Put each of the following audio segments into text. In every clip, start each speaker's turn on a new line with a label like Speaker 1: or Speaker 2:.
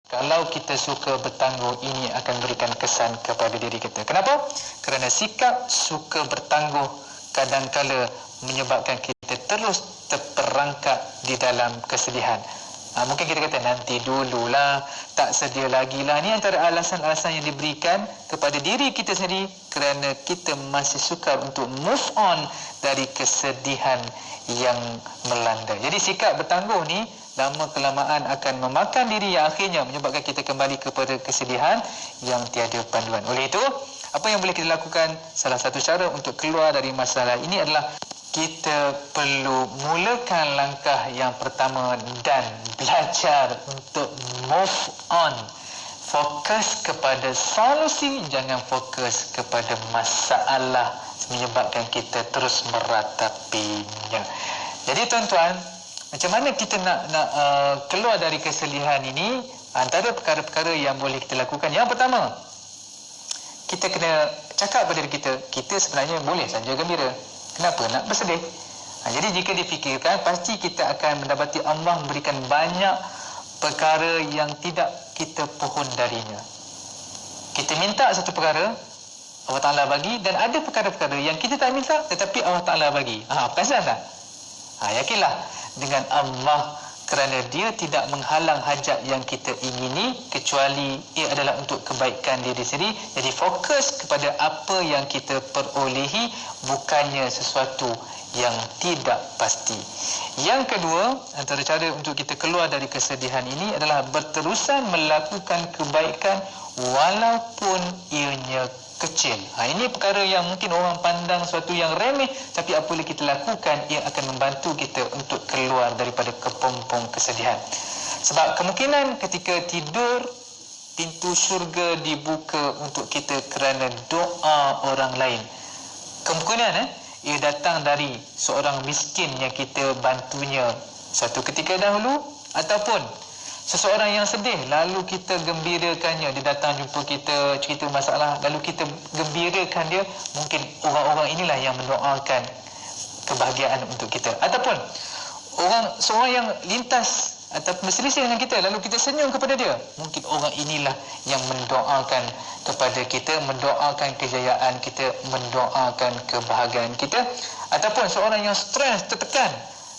Speaker 1: Kalau kita suka bertangguh, ini akan berikan kesan kepada diri kita. Kenapa? Kerana sikap suka bertangguh kadang-kala menyebabkan kita terus terperangkap di dalam kesedihan. Mungkin kita kata nanti dululah, tak sedia lagi lah. Ini antara alasan-alasan yang diberikan kepada diri kita sendiri kerana kita masih sukar untuk move on dari kesedihan yang melanda. Jadi sikap bertangguh ni lama kelamaan akan memakan diri yang akhirnya menyebabkan kita kembali kepada kesedihan yang tiada panduan. Oleh itu, apa yang boleh kita lakukan? Salah satu cara untuk keluar dari masalah ini adalah kita perlu mulakan langkah yang pertama dan belajar untuk move on. Fokus kepada solusi, jangan fokus kepada masalah menyebabkan kita terus meratapinya. Jadi tuan-tuan, macam mana kita nak keluar dari kesedihan ini? Antara perkara-perkara yang boleh kita lakukan, yang pertama, kita kena cakap pada diri kita, kita sebenarnya boleh saja gembira. Kenapa nak bersedih? Jadi jika difikirkan, pasti kita akan mendapati Allah memberikan banyak perkara yang tidak kita pohon darinya. Kita minta satu perkara, Allah Ta'ala bagi, dan ada perkara-perkara yang kita tak minta tetapi Allah Ta'ala bagi. Perasan tak? Yakinlah dengan Allah, kerana dia tidak menghalang hajat yang kita ingini kecuali ia adalah untuk kebaikan diri sendiri. Jadi fokus kepada apa yang kita perolehi, bukannya sesuatu yang tidak pasti. Yang kedua, antara cara untuk kita keluar dari kesedihan ini adalah berterusan melakukan kebaikan walaupun ianya kecil. Ini perkara yang mungkin orang pandang suatu yang remeh, tapi apabila kita lakukan, ia akan membantu kita untuk keluar daripada kepompong kesedihan. Sebab kemungkinan ketika tidur, pintu syurga dibuka untuk kita kerana doa orang lain. Kemungkinan ia datang dari seorang miskin yang kita bantunya satu ketika dahulu, ataupun seseorang yang sedih, lalu kita gembirakannya. Dia datang jumpa kita, cerita masalah, lalu kita gembirakan dia. Mungkin orang-orang inilah yang mendoakan kebahagiaan untuk kita. Ataupun seorang yang lintas atau berselisih dengan kita, lalu kita senyum kepada dia. Mungkin orang inilah yang mendoakan kepada kita, mendoakan kejayaan kita, mendoakan kebahagiaan kita. Ataupun seorang yang stres, tertekan,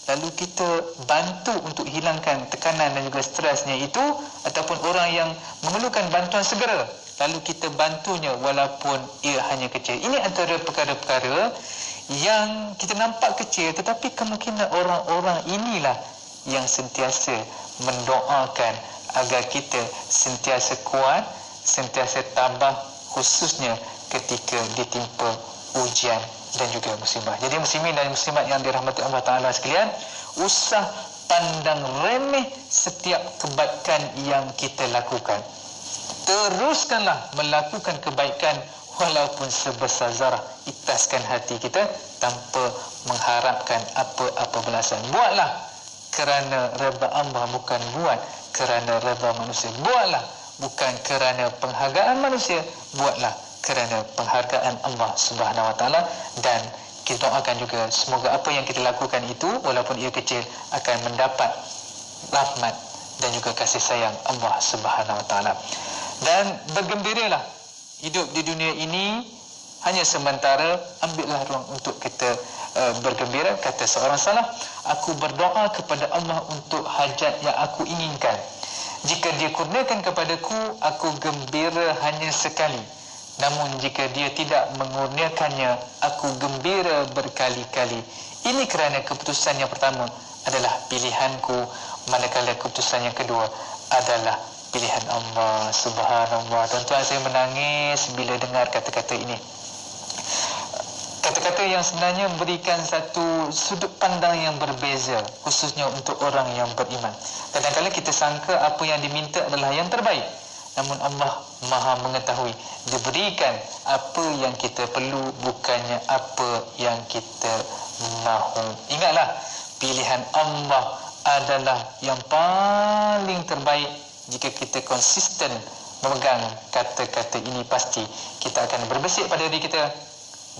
Speaker 1: lalu kita bantu untuk hilangkan tekanan dan juga stresnya itu. Ataupun orang yang memerlukan bantuan segera, lalu kita bantunya walaupun ia hanya kecil. Ini antara perkara-perkara yang kita nampak kecil, tetapi kemungkinan orang-orang inilah yang sentiasa mendoakan agar kita sentiasa kuat, sentiasa tabah, khususnya ketika ditimpa ujian dan juga musibah. Jadi muslimin dan muslimat yang dirahmati Allah Ta'ala sekalian, usah pandang remeh setiap kebaikan yang kita lakukan. Teruskanlah melakukan kebaikan walaupun sebesar zarah. Ikhlaskan hati kita tanpa mengharapkan apa-apa balasan. Buatlah kerana redha Allah, bukan buat kerana redha manusia. Buatlah bukan kerana penghargaan manusia, buatlah kerana penghargaan Allah Subhanahu Wa Taala. Dan kita doakan juga semoga apa yang kita lakukan itu walaupun ia kecil akan mendapat rahmat dan juga kasih sayang Allah Subhanahu Wa Taala. Dan bergembiralah, hidup di dunia ini hanya sementara, ambillah ruang untuk kita bergembira. Kata seorang salaf, aku berdoa kepada Allah untuk hajat yang aku inginkan. Jika dia kurniakan kepadaku, aku gembira hanya sekali. Namun jika dia tidak mengurniakannya, aku gembira berkali-kali. Ini kerana keputusan yang pertama adalah pilihanku, manakala keputusan yang kedua adalah pilihan Allah. Subhanallah. Tuan-tuan, saya menangis bila dengar kata-kata ini. Kata-kata yang sebenarnya memberikan satu sudut pandang yang berbeza, khususnya untuk orang yang beriman. Kadang-kadang kita sangka apa yang diminta adalah yang terbaik, namun Allah Maha mengetahui, diberikan apa yang kita perlu, bukannya apa yang kita mahu. Ingatlah, pilihan Allah adalah yang paling terbaik. Jika kita konsisten memegang kata-kata ini, pasti kita akan berbesik pada diri kita,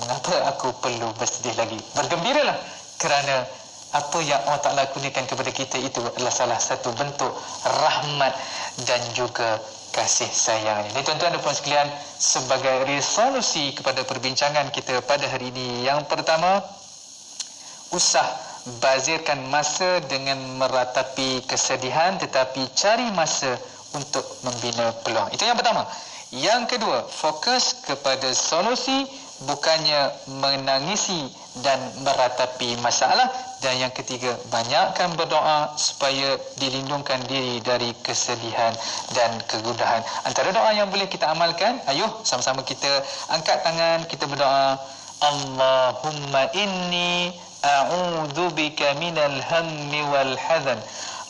Speaker 1: mengapa aku perlu bersedih lagi? Bergembiralah kerana apa yang Allah Ta'ala kurniakan kepada kita itu adalah salah satu bentuk rahmat dan juga kasih sayangnya. Jadi tuan-tuan dan puan sekalian, sebagai resolusi kepada perbincangan kita pada hari ini, yang pertama, usah bazirkan masa dengan meratapi kesedihan, tetapi cari masa untuk membina peluang. Itu yang pertama. Yang kedua, fokus kepada solusi, bukannya menangisi dan meratapi masalah. Dan yang ketiga, banyakkan berdoa supaya dilindungkan diri dari kesedihan dan kegundahan. Antara doa yang boleh kita amalkan, ayuh sama-sama kita angkat tangan, kita berdoa, Allahumma inni a'udzubika minal hammi wal hazan.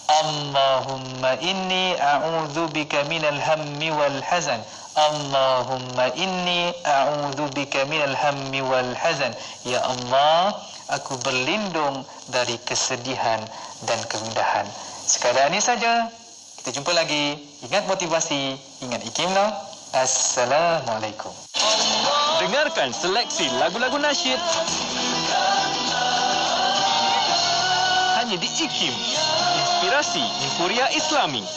Speaker 1: Allahumma inni a'udzubika minal hammi wal hazan. Allahumma inni a'udzubika minal hammi wal hazan. Ya Allah, aku berlindung dari kesedihan dan kegundahan. Sekadar ini saja. Kita jumpa lagi. Ingat motivasi, ingat ikimna. Assalamualaikum.
Speaker 2: Dengarkan seleksi lagu-lagu nasyid hanya di IKIM. Inspirasi Euforia Islami.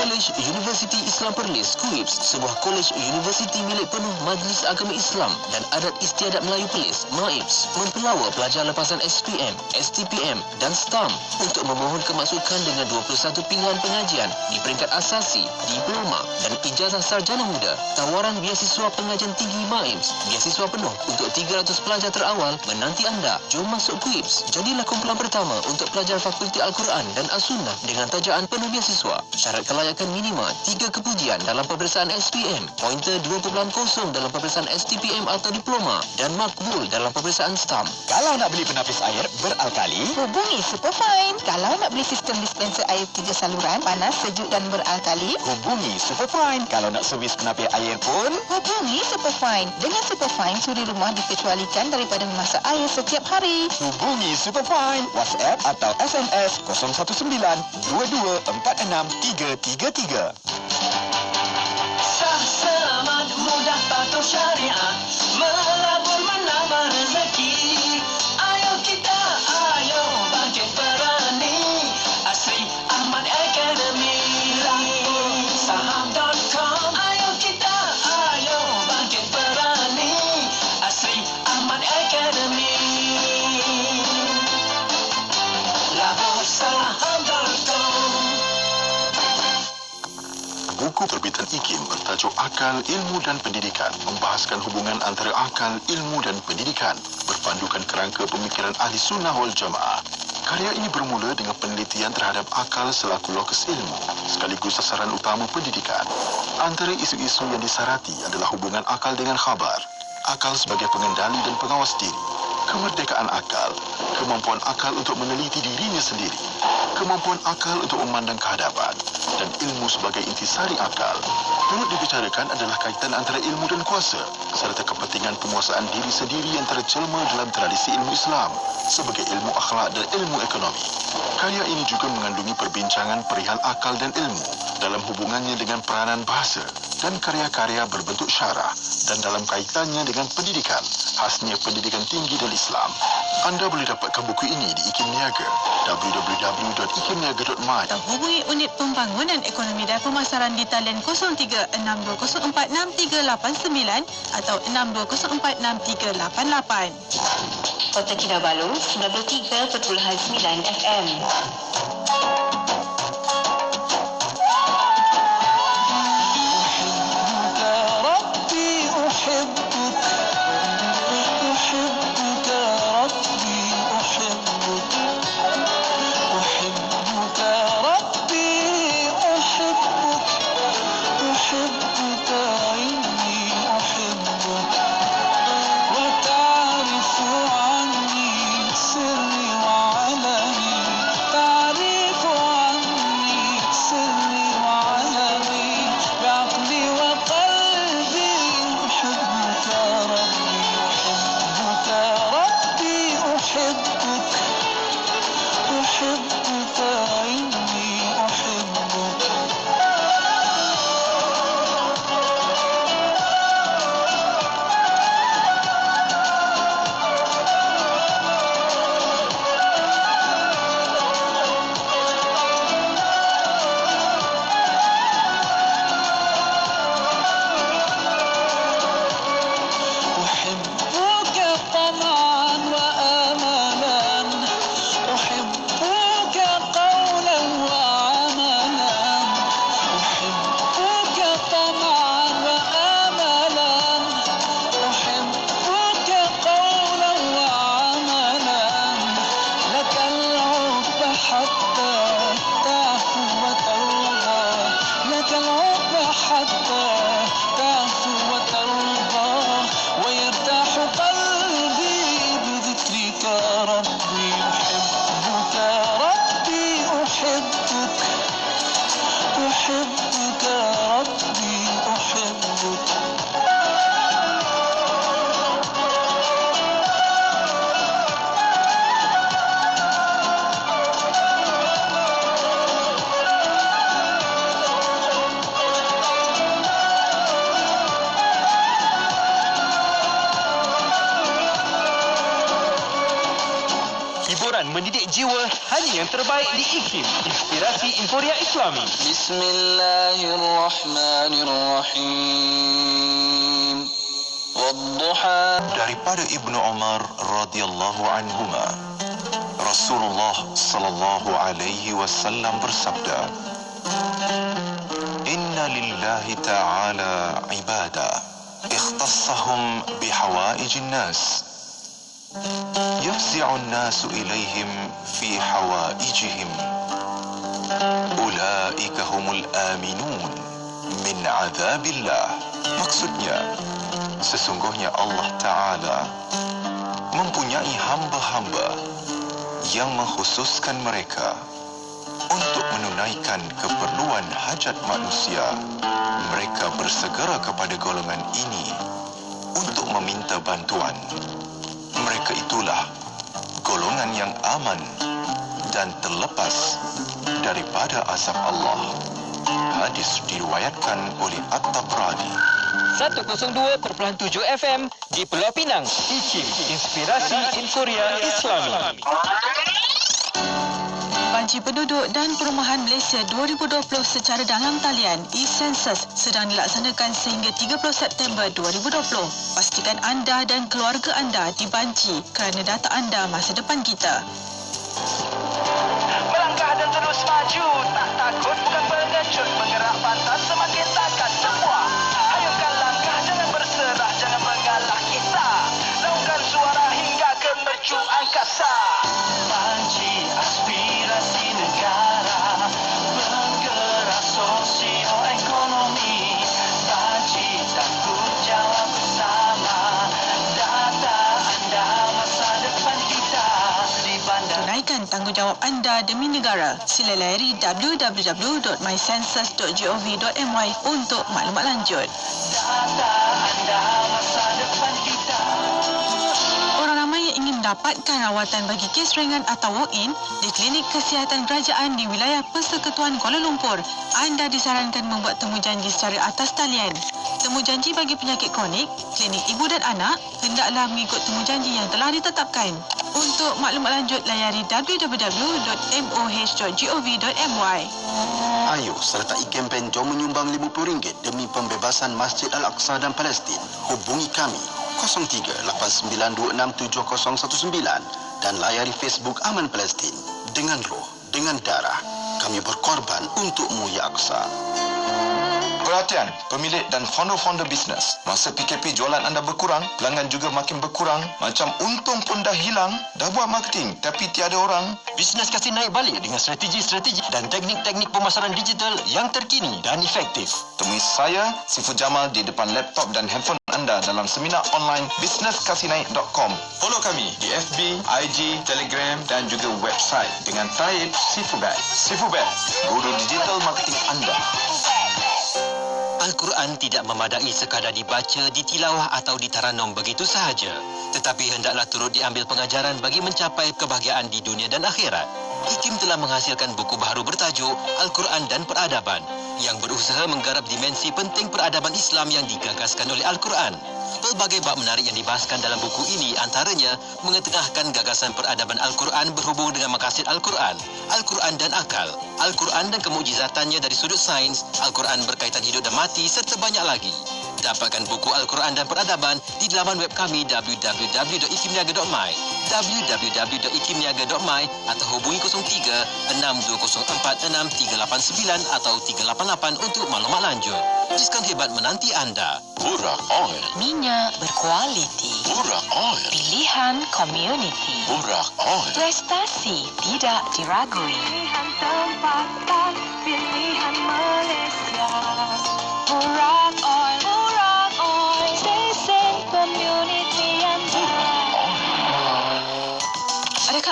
Speaker 3: Kolej Universiti Islam Perlis KUIPS, sebuah kolej universiti milik penuh Majlis Agama Islam dan Adat Istiadat Melayu Perlis MAIPS, mempelawa pelajar lepasan SPM, STPM dan STAM untuk memohon kemasukan dengan 21 pilihan pengajian di peringkat asasi, diploma dan ijazah sarjana muda. Tawaran beasiswa pengajian tinggi MAIPS, beasiswa penuh untuk 300 pelajar terawal menanti anda. Jom masuk KUIPS, jadilah kumpulan pertama untuk pelajar Fakulti Al-Quran dan As-Sunnah dengan tajaan penuh beasiswa. Syarat kelayakan minima 3 kepujian dalam peperiksaan SPM, pointer 2.0 dalam peperiksaan STPM atau diploma dan makbul dalam peperiksaan STAM.
Speaker 2: Kalau nak beli penapis air beralkali,
Speaker 4: hubungi Superfine. Kalau nak beli sistem dispenser air 3 saluran, panas, sejuk dan beralkali,
Speaker 2: hubungi Superfine. Kalau nak servis penapis air pun,
Speaker 4: hubungi Superfine. Dengan Superfine, suri rumah dikecualikan daripada memasak air setiap hari.
Speaker 2: hubungi Superfine. WhatsApp atau SMS 019 22 46 333.
Speaker 5: Sah, selamat, mudah, patuh syariat, melabur menambah rezeki. Ayo kita, ayo bangkit berani, Asri Ahmad Academy. Saham.com. Ayo kita, ayo bangkit berani, Asri Ahmad Academy. Labur saham.com.
Speaker 6: Buku terbitan IKIM bertajuk Akal, Ilmu dan Pendidikan membahaskan hubungan antara akal, ilmu dan pendidikan berpandukan kerangka pemikiran Ahli Sunnah wal Jamaah. Karya ini bermula dengan penelitian terhadap akal selaku lokus ilmu sekaligus sasaran utama pendidikan. Antara isu-isu yang disarati adalah hubungan akal dengan khabar, akal sebagai pengendali dan pengawas diri, kemerdekaan akal, kemampuan akal untuk meneliti dirinya sendiri, kemampuan akal untuk memandang kehadapan, dan ilmu sebagai intisari akal. Turut dibicarakan adalah kaitan antara ilmu dan kuasa, serta kepentingan penguasaan diri sendiri yang terjelma dalam tradisi ilmu Islam sebagai ilmu akhlak dan ilmu ekonomi. Karya ini juga mengandungi perbincangan perihal akal dan ilmu dalam hubungannya dengan peranan bahasa dan karya-karya berbentuk syarah dan dalam kaitannya dengan pendidikan, khasnya pendidikan tinggi dan Islam. Anda boleh dapatkan buku ini di IKIM Niaga, www.ikimniaga.my.
Speaker 7: Hubungi unit pembangunan ekonomi dan pemasaran di talian 0362046389 atau 62046388.
Speaker 8: Kota Kinabalu 93.9 FM.
Speaker 5: تعرف لك العقبى حتى تعفو وترضى ويرتاح قلبي بذكرك ربي أحبك ربي أحبك أحبك ربي أحبك
Speaker 3: Hiburan mendidik jiwa hanya yang terbaik di IKIM, Inspirasi Inforia Islami.
Speaker 5: Bismillahirrahmanirrahim. Wadduha.
Speaker 6: Daripada Ibnu Umar radhiyallahu anhuma, Rasulullah sallallahu alaihi wasallam bersabda, Inna lillahi ta'ala ibadah ikhtassahum bihawaijin nas يفزع الناس إليهم في حوائجهم أولئك هم الآمنون من عذاب الله. Maksudnya, sesungguhnya Allah Ta'ala mempunyai hamba-hamba yang mengkhususkan mereka untuk menunaikan keperluan hajat manusia. Mereka bersegera kepada golongan ini untuk meminta bantuan. Mereka itulah golongan yang aman dan terlepas daripada azab Allah. Hadis diriwayatkan oleh At-Tabrani.
Speaker 3: 102.7 FM di Pulau Pinang. IKIM, Inspirasi Inforia Islami.
Speaker 7: Banci Penduduk dan Perumahan Malaysia 2020 secara dalam talian e-Census sedang dilaksanakan sehingga 30 September 2020. Pastikan anda dan keluarga anda dibanci kerana data anda masa depan kita.
Speaker 5: Melangkah dan terus maju, tak takut bukan pengecut, menggerak pantas semakin takkan semua. Hayungkan langkah, jangan berserah, jangan mengalah kita. Laungkan suara hingga ke mercu angkasa. Banci aspirasi negara, bergerak sosioekonomi. Banci tanggungjawab bersama, data anda masa depan kita di bandar.
Speaker 7: Tunaikan tanggungjawab anda demi negara. Sila layari www.mycensus.gov.my untuk maklumat lanjut.
Speaker 5: Data anda masa depan kita.
Speaker 7: Orang ramai yang ingin mendapatkan rawatan bagi kes ringan atau walk-in di klinik kesihatan kerajaan di wilayah Persekutuan Kuala Lumpur, anda disarankan membuat temujanji secara atas talian. Temujanji bagi penyakit kronik, klinik ibu dan anak hendaklah mengikut temujanji yang telah ditetapkan. Untuk maklumat lanjut, layari www.moh.gov.my.
Speaker 9: Ayo sertai kempen Jom Menyumbang RM50 demi pembebasan Masjid Al-Aqsa dan Palestin. Hubungi kami 03-8926-7019 dan layari Facebook Aman Palestin. Dengan roh, dengan darah, kami berkorban untukmu, Ya Aqsa.
Speaker 6: Perhatian, pemilik dan founder-founder bisnes. Masa PKP jualan anda berkurang, pelanggan juga makin berkurang. Macam untung pun dah hilang. Dah buat marketing tapi tiada orang.
Speaker 3: Bisnes kasih naik balik dengan strategi-strategi dan teknik-teknik pemasaran digital yang terkini dan efektif.
Speaker 6: Temui saya, Siful Jamal di depan laptop dan handphone anda dalam seminar online businesskasinaik.com. Follow kami di FB, IG, Telegram dan juga website dengan taib Sifubet. Sifubet, guru digital marketing anda.
Speaker 3: Al-Quran tidak memadai sekadar dibaca, ditilawah atau ditaranum begitu sahaja. Tetapi hendaklah turut diambil pengajaran bagi mencapai kebahagiaan di dunia dan akhirat. IKIM telah menghasilkan buku baharu bertajuk Al-Quran dan Peradaban yang berusaha menggarap dimensi penting peradaban Islam yang digagaskan oleh Al-Quran. Pelbagai bab menarik yang dibahaskan dalam buku ini antaranya mengetengahkan gagasan peradaban Al-Quran berhubung dengan maqasid Al-Quran, Al-Quran dan akal, Al-Quran dan kemujizatannya dari sudut sains, Al-Quran berkaitan hidup dan mati serta banyak lagi. Dapatkan buku Al-Quran dan Peradaban di laman web kami www.ikimniaga.my www.ikimniaga.my atau hubungi 03-6204-6389 atau 388 untuk maklumat lanjut. Diskaun hebat menanti anda.
Speaker 6: Burak Oil.
Speaker 8: Minyak berkualiti.
Speaker 6: Burak Oil.
Speaker 8: Pilihan community.
Speaker 6: Burak Oil.
Speaker 8: Prestasi tidak diragui.
Speaker 5: Pilihan tempatan, pilihan Malaysia.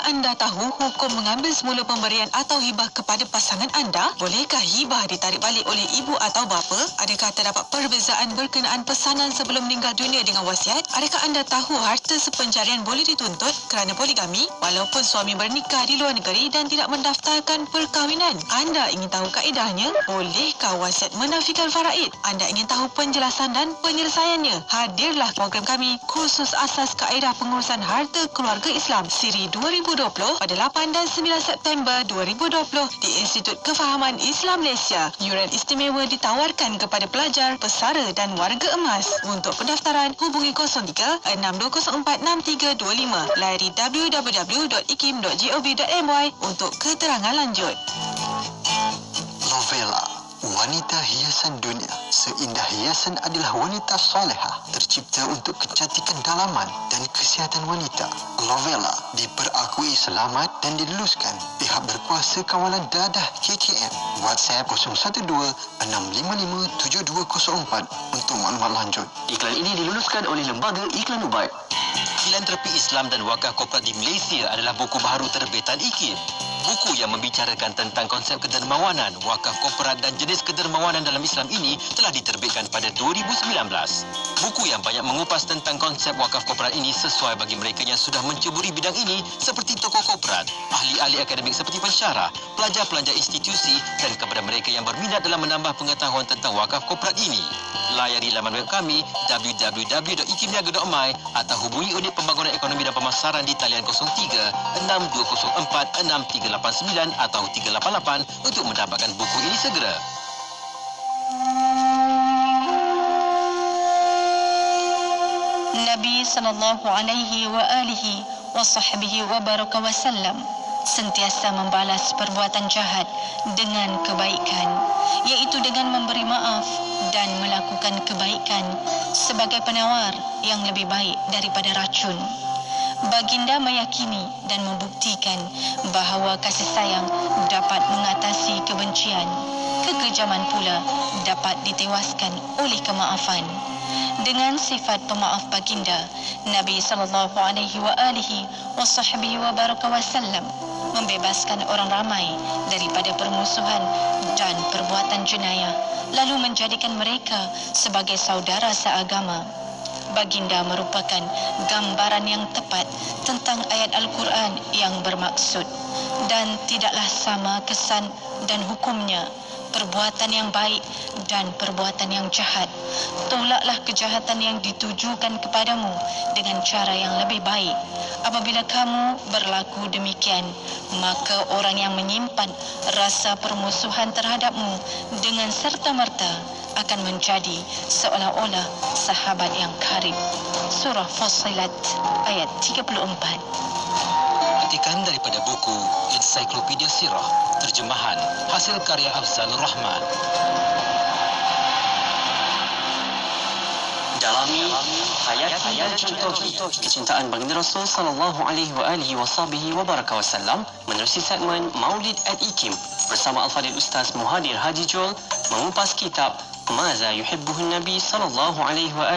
Speaker 7: anda tahu hukum mengambil semula pemberian atau hibah kepada pasangan anda? Bolehkah hibah ditarik balik oleh ibu atau bapa? Adakah terdapat perbezaan berkenaan pesanan sebelum meninggal dunia dengan wasiat? Adakah anda tahu harta sepencarian boleh dituntut kerana poligami walaupun suami bernikah di luar negeri dan tidak mendaftarkan perkahwinan? Anda ingin tahu kaedahnya? Bolehkah wasiat menafikan faraid? Anda ingin tahu penjelasan dan penyelesaiannya? Hadirlah program kami khusus asas kaedah pengurusan harta keluarga Islam siri 2020 pada 8 dan 9 September 2020 di Institut Kefahaman Islam Malaysia. Yuran istimewa ditawarkan kepada pelajar, pesara dan warga emas. Untuk pendaftaran, hubungi 03-6204-6325. Layari www.ikim.gov.my untuk keterangan lanjut.
Speaker 9: Lovella, wanita hiasan dunia. Seindah hiasan adalah wanita salehah, tercipta untuk kecantikan dalaman dan kesihatan wanita. Lovella diperakui selamat dan diluluskan pihak berkuasa kawalan dadah KKM. WhatsApp 012-655-7204 untuk maklumat lanjut.
Speaker 3: Iklan ini diluluskan oleh Lembaga Iklan Ubat. Filantropi Islam dan Wakaf Korporat di Malaysia adalah buku baru terbitan IKIM. Buku yang membicarakan tentang konsep kedermawanan, wakaf korporat dan jenis kedermawanan dalam Islam ini telah diterbitkan pada 2019. Buku yang banyak mengupas tentang konsep wakaf korporat ini sesuai bagi mereka yang sudah menceburi bidang ini seperti tokoh korporat, ahli-ahli akademik seperti pensyarah, pelajar-pelajar institusi dan kepada mereka yang berminat dalam menambah pengetahuan tentang wakaf korporat ini. Layari laman web kami www.ikimniaga.my atau hubungi Unit Pembangunan Ekonomi dan Pemasaran di talian 03-6204-6389 atau 388 untuk mendapatkan buku ini segera.
Speaker 10: Nabi sallallahu alaihi wa alihi wa sahbihi wa baraka wasallam sentiasa membalas perbuatan jahat dengan kebaikan, iaitu dengan memberi maaf dan melakukan kebaikan sebagai penawar yang lebih baik daripada racun. Baginda meyakini dan membuktikan bahawa kasih sayang dapat mengatasi kebencian. Kekejaman pula dapat ditewaskan oleh kemaafan. Dengan sifat pemaaf baginda, Nabi sallallahu alaihi wa alihi wa sahbihi wa baraka wasallam membebaskan orang ramai daripada permusuhan dan perbuatan jenayah, lalu menjadikan mereka sebagai saudara seagama. Baginda merupakan gambaran yang tepat tentang ayat Al-Quran yang bermaksud, dan tidaklah sama kesan dan hukumnya perbuatan yang baik dan perbuatan yang jahat. Tolaklah kejahatan yang ditujukan kepadamu dengan cara yang lebih baik. Apabila kamu berlaku demikian, maka orang yang menyimpan rasa permusuhan terhadapmu dengan serta-merta akan menjadi seolah-olah sahabat yang karib. Surah Fussilat ayat 34.
Speaker 3: Petikan daripada buku Ensiklopedia Sirah, terjemahan hasil karya Afzalur Rahman. Dalami, hayati dan contohi kecintaan baginda Rasul sallallahu alaihi wa baraka wasallam menerusi segmen Maulid at IKIM bersama Al-Fadhil Ustaz Muhadir Haji Jol mengupas kitab Maza yuhibbuhu Nabi sallallahu alaihi wa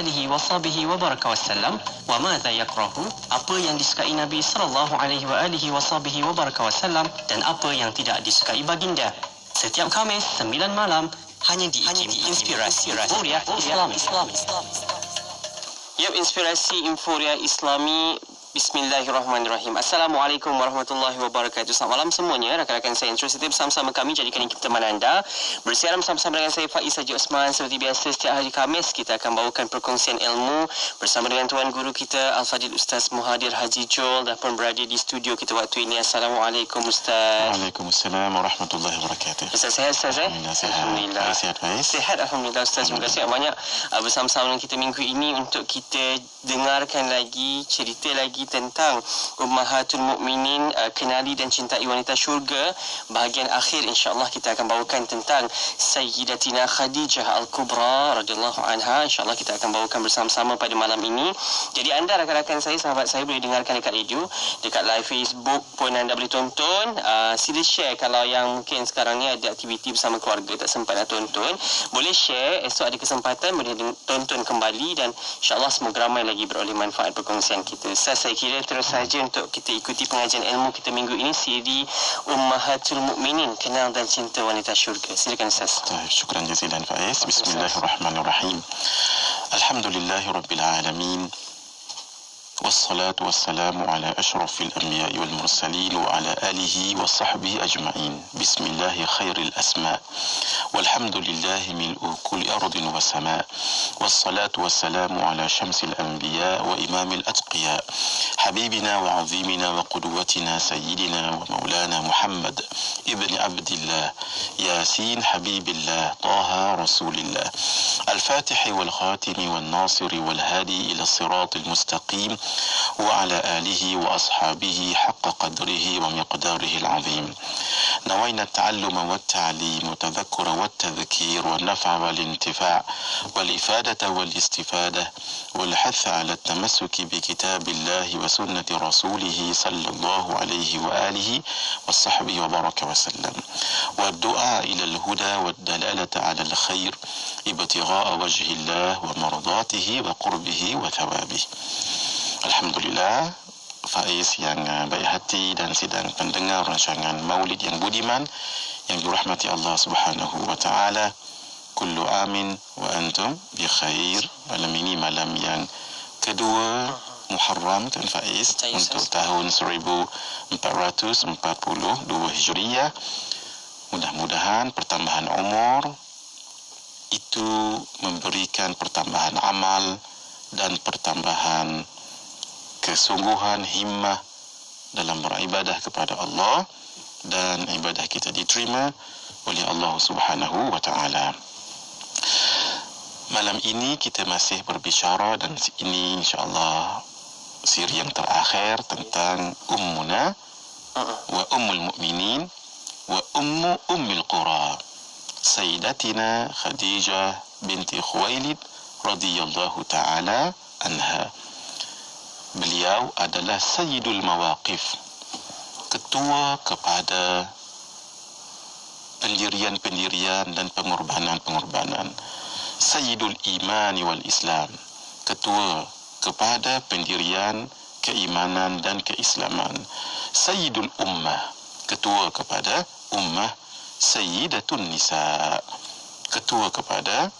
Speaker 3: baraka wasallam wa maza yakrahu, apa yang disukai Nabi sallallahu alaihi wa baraka wasallam dan apa yang tidak disukai baginda. Setiap Khamis 9 malam hanya di IKIM Inspirasi Inforia Islami. Inspirasi Inforia Islami. Bismillahirrahmanirrahim. Assalamualaikum warahmatullahi wabarakatuh. Selamat malam semuanya. Rakan-rakan saya intro setiap bersama-sama kami jadikan ini teman anda. Bersiaran bersama-sama dengan saya Faiz Haji Osman. Seperti biasa setiap hari Khamis kita akan bawakan perkongsian ilmu bersama dengan tuan guru kita Al-Fadhil Ustaz Muhadir Haji Jol dah pun berada di studio kita waktu ini. Assalamualaikum Ustaz.
Speaker 6: Waalaikumsalam warahmatullahi wabarakatuh.
Speaker 3: Ustaz sihat Ustaz?
Speaker 6: Alhamdulillah. Sihat Faiz.
Speaker 3: Sihat Alhamdulillah Ustaz. Terima kasih banyak bersama-sama dengan kita minggu ini untuk kita dengarkan lagi, cerita lagi tentang Ummahatul Mukminin, kenali dan cintai wanita syurga. Bahagian akhir insya-Allah kita akan bawakan tentang Sayyidatina Khadijah Al-Kubra radhiyallahu anha. Insya-Allah kita akan bawakan bersama-sama pada malam ini. Jadi anda rakan-rakan saya, sahabat saya boleh dengarkan dekat radio, dekat live Facebook pun anda boleh tonton. Sila share kalau yang mungkin sekarang ni ada aktiviti bersama keluarga tak sempat nak tonton. Boleh share, esok ada kesempatan boleh tonton kembali dan insya-Allah semoga ramai lagi beroleh manfaat perkongsian kita. Saya
Speaker 11: saya kira terus saja untuk kita ikuti pengajian ilmu kita minggu ini, siri Ummahatul Mukminin, kenal dan cinta wanita syurga. Silakan Ustaz.
Speaker 6: Syukran jazilan Faiz. Bismillahirrahmanirrahim. Alhamdulillahirabbil alamin. والصلاة والسلام على أشرف الأنبياء والمرسلين وعلى آله وصحبه أجمعين. بسم الله خير الأسماء والحمد لله ملء كل أرض وسماء والصلاة والسلام على شمس الأنبياء وإمام الأتقياء حبيبنا وعظيمنا وقدوتنا سيدنا ومولانا محمد ابن عبد الله ياسين حبيب الله طه رسول الله الفاتح والخاتم والناصر والهادي إلى الصراط المستقيم وعلى آله وأصحابه حق قدره ومقداره العظيم. نوينا التعلم والتعليم والتذكر والتذكير والنفع والانتفاع والإفادة والاستفادة والحث على التمسك بكتاب الله وسنة رسوله صلى الله عليه وآله وصحبه وبارك وسلم والدعاء إلى الهدى والدلالة على الخير ابتغاء وجه الله ومرضاته وقربه وثوابه. Alhamdulillah, Faiz yang baik hati dan sidang pendengar rancangan Maulid yang budiman yang dirahmati Allah Subhanahu wa taala. Kullu amin wa antum bi khair. Malam ini malam yang kedua Muharram kan Faiz untuk tahun 1442 Hijriah. Mudah-mudahan pertambahan umur itu memberikan pertambahan amal dan pertambahan kesungguhan himmah dalam beribadah kepada Allah dan ibadah kita diterima oleh Allah Subhanahu wa taala. Malam ini kita masih berbicara dan ini insya-Allah siri yang terakhir tentang ummuna wa ummul mukminin wa ummul qura Sayyidatina Khadijah binti Khuwailid radhiyallahu taala anha. Beliau adalah Sayyidul Mawaqif, ketua kepada pendirian-pendirian dan pengorbanan-pengorbanan. Sayyidul Iman wal Islam, ketua kepada pendirian keimanan dan keislaman. Sayyidul Ummah, ketua kepada ummah. Sayyidatun Nisa, ketua kepada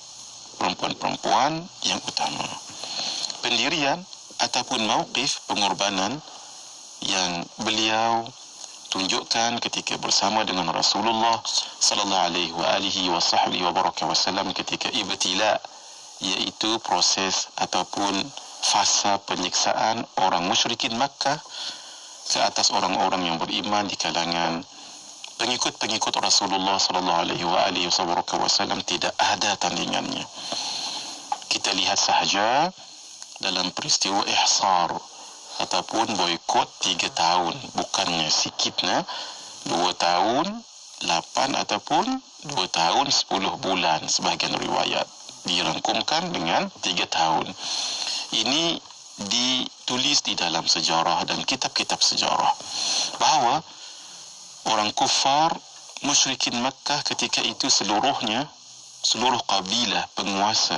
Speaker 6: perempuan-perempuan yang utama. Pendirian ataupun mauqif pengorbanan yang beliau tunjukkan ketika bersama dengan Rasulullah sallallahu alaihi wasallam ketika ibtila, iaitu proses ataupun fasa penyiksaan orang musyrikin Makkah ke atas orang-orang yang beriman di kalangan pengikut-pengikut Rasulullah sallallahu alaihi wasallam, tidak ada tandingannya. Kita lihat sahaja dalam peristiwa ihsar ataupun boikot 3 tahun, bukannya sikitnya 2 tahun 8 ataupun 2 tahun 10 bulan, sebahagian riwayat dirangkumkan dengan 3 tahun. Ini ditulis di dalam sejarah dan kitab-kitab sejarah bahawa orang kufar musyrikin Makkah ketika itu seluruh kabilah penguasa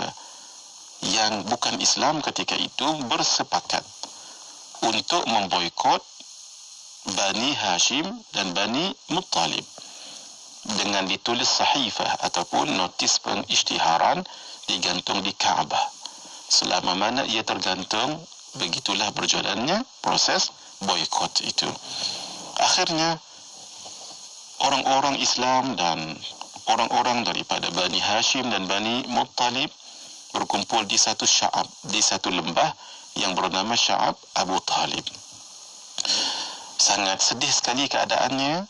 Speaker 6: yang bukan Islam ketika itu bersepakat untuk memboikot Bani Hashim dan Bani Muttalib dengan ditulis sahifah ataupun notis pengisytiharan digantung di Kaabah. Selama mana ia tergantung, begitulah berjalannya proses boikot itu. Akhirnya orang-orang Islam dan orang-orang daripada Bani Hashim dan Bani Muttalib berkumpul di satu sya'ab, di satu lembah yang bernama Sya'ab Abu Talib. Sangat sedih sekali keadaannya.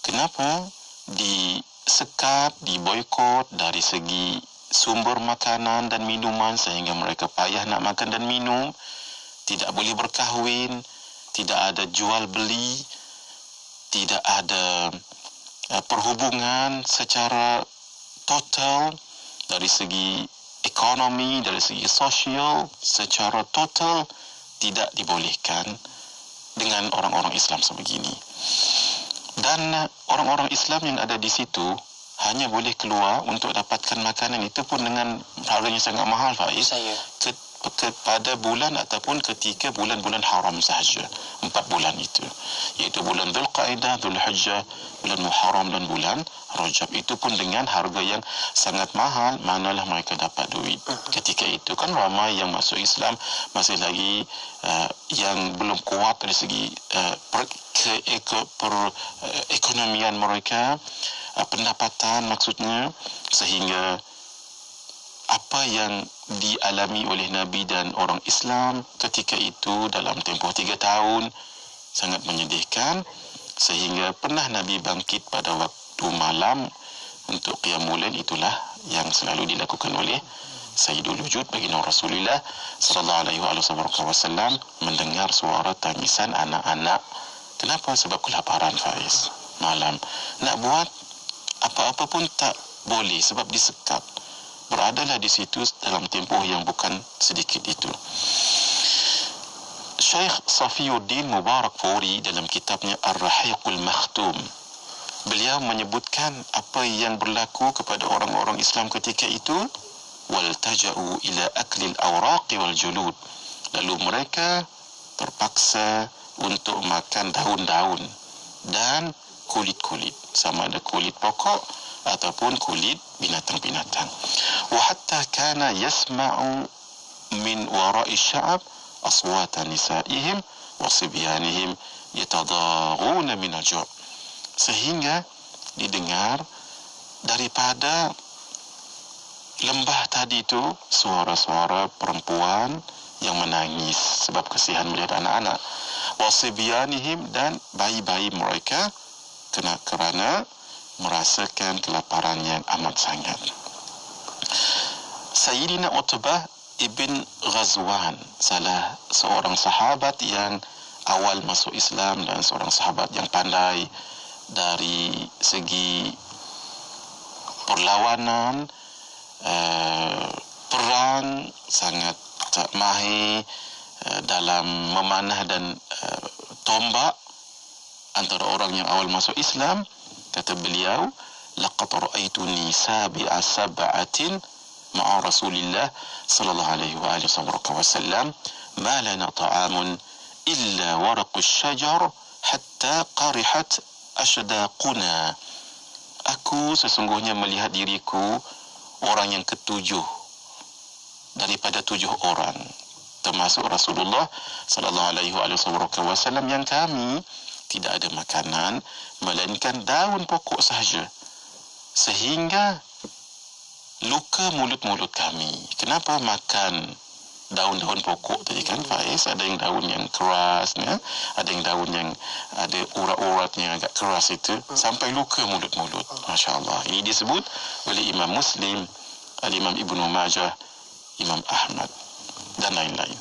Speaker 6: Kenapa? Disekat, diboikot dari segi sumber makanan dan minuman sehingga mereka payah nak makan dan minum, tidak boleh berkahwin, tidak ada jual beli, tidak ada perhubungan secara total dari segi ekonomi, dari segi sosial, secara total tidak dibolehkan dengan orang-orang Islam sebegini. Dan orang-orang Islam yang ada di situ hanya boleh keluar untuk dapatkan makanan itu pun dengan harganya sangat mahal, Faiz. pada bulan ataupun ketika bulan-bulan haram sahaja. 4 bulan itu, iaitu bulan Dzulqa'dah, Dzulhijjah, bulan Muharram dan bulan Rajab. Itu pun dengan harga yang sangat mahal, manalah mereka dapat duit. Ketika itu kan ramai yang masuk Islam masih lagi yang belum kuat dari segi ekonomian mereka, pendapatan maksudnya, sehingga apa yang dialami oleh Nabi dan orang Islam ketika itu dalam tempoh 3 tahun sangat menyedihkan, sehingga pernah Nabi bangkit pada waktu malam untuk qiyamul lail. Itulah yang selalu dilakukan oleh Sayyidul Wujud baginda Rasulullah sallallahu alaihi wasallam, mendengar suara tangisan anak-anak. Kenapa? Sebab kelaparan, Faiz. Malam nak buat apa-apa pun tak boleh sebab disekap. Beradalah di situ dalam tempoh yang bukan sedikit itu. Syekh Safiyuddin Mubarakfuri dalam kitabnya Ar-Rahiqul Makhtum, beliau menyebutkan apa yang berlaku kepada orang-orang Islam ketika itu. Waltaja'u ila aklil awraqi wal julud. Lalu mereka terpaksa untuk makan daun-daun dan kulit-kulit, sama ada kulit pokok ataupun kulit binatang-binatang. Wa hatta kana yasma'u min wara'i sya'ab aswata nisa'ihim wa sibyanihim yatadaghuna min al-ju'. Sehingga didengar daripada lembah tadi itu suara-suara perempuan yang menangis sebab kesian melihat anak-anak. Wa sibyanihim, dan bayi-bayi mereka kerana merasakan kelaparan yang amat sangat. Sayyidina Utbah ibn Ghazwan, salah seorang sahabat yang awal masuk Islam dan seorang sahabat yang pandai dari segi perlawanan, perang, sangat mahir dalam memanah dan tombak antara orang yang awal masuk Islam. Kata beliau, laqad ra'aituni sabi'a sab'atin ma'a Rasulillah sallallahu alaihi wasallam ma lana ta'amun illa waraqus syajar hatta qarihat ashdaquna. Aku sesungguhnya melihat diriku orang yang ketujuh daripada 7 orang, termasuk Rasulullah sallallahu alaihi wasallam, yang kami tidak ada makanan melainkan daun pokok sahaja, sehingga luka mulut-mulut kami. Kenapa makan daun-daun pokok tadi kan, Faiz? Ada yang daun yang keras, ya? Ada yang daun yang ada urat-urat yang agak keras itu, sampai luka mulut-mulut. Masya Allah. Ini disebut oleh Imam Muslim, Al-Imam Ibnu Majah, Imam Ahmad dan lain-lain.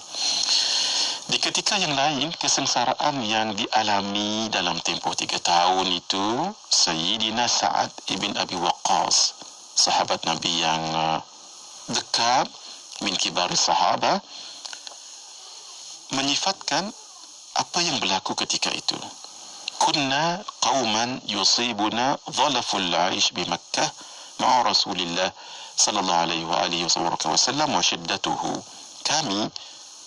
Speaker 6: Di ketika yang lain, kesengsaraan yang dialami dalam tempoh 3 tahun itu, Sayyidina Sa'ad ibn Abi Waqqas, sahabat Nabi yang dekat, min kibari sahabah, menyifatkan apa yang berlaku ketika itu. Kunna qauman yusibuna dhalaful 'aish bi Makkah ma'a Rasulillah sallallahu alaihi wasallam wa shiddatuhu. Kami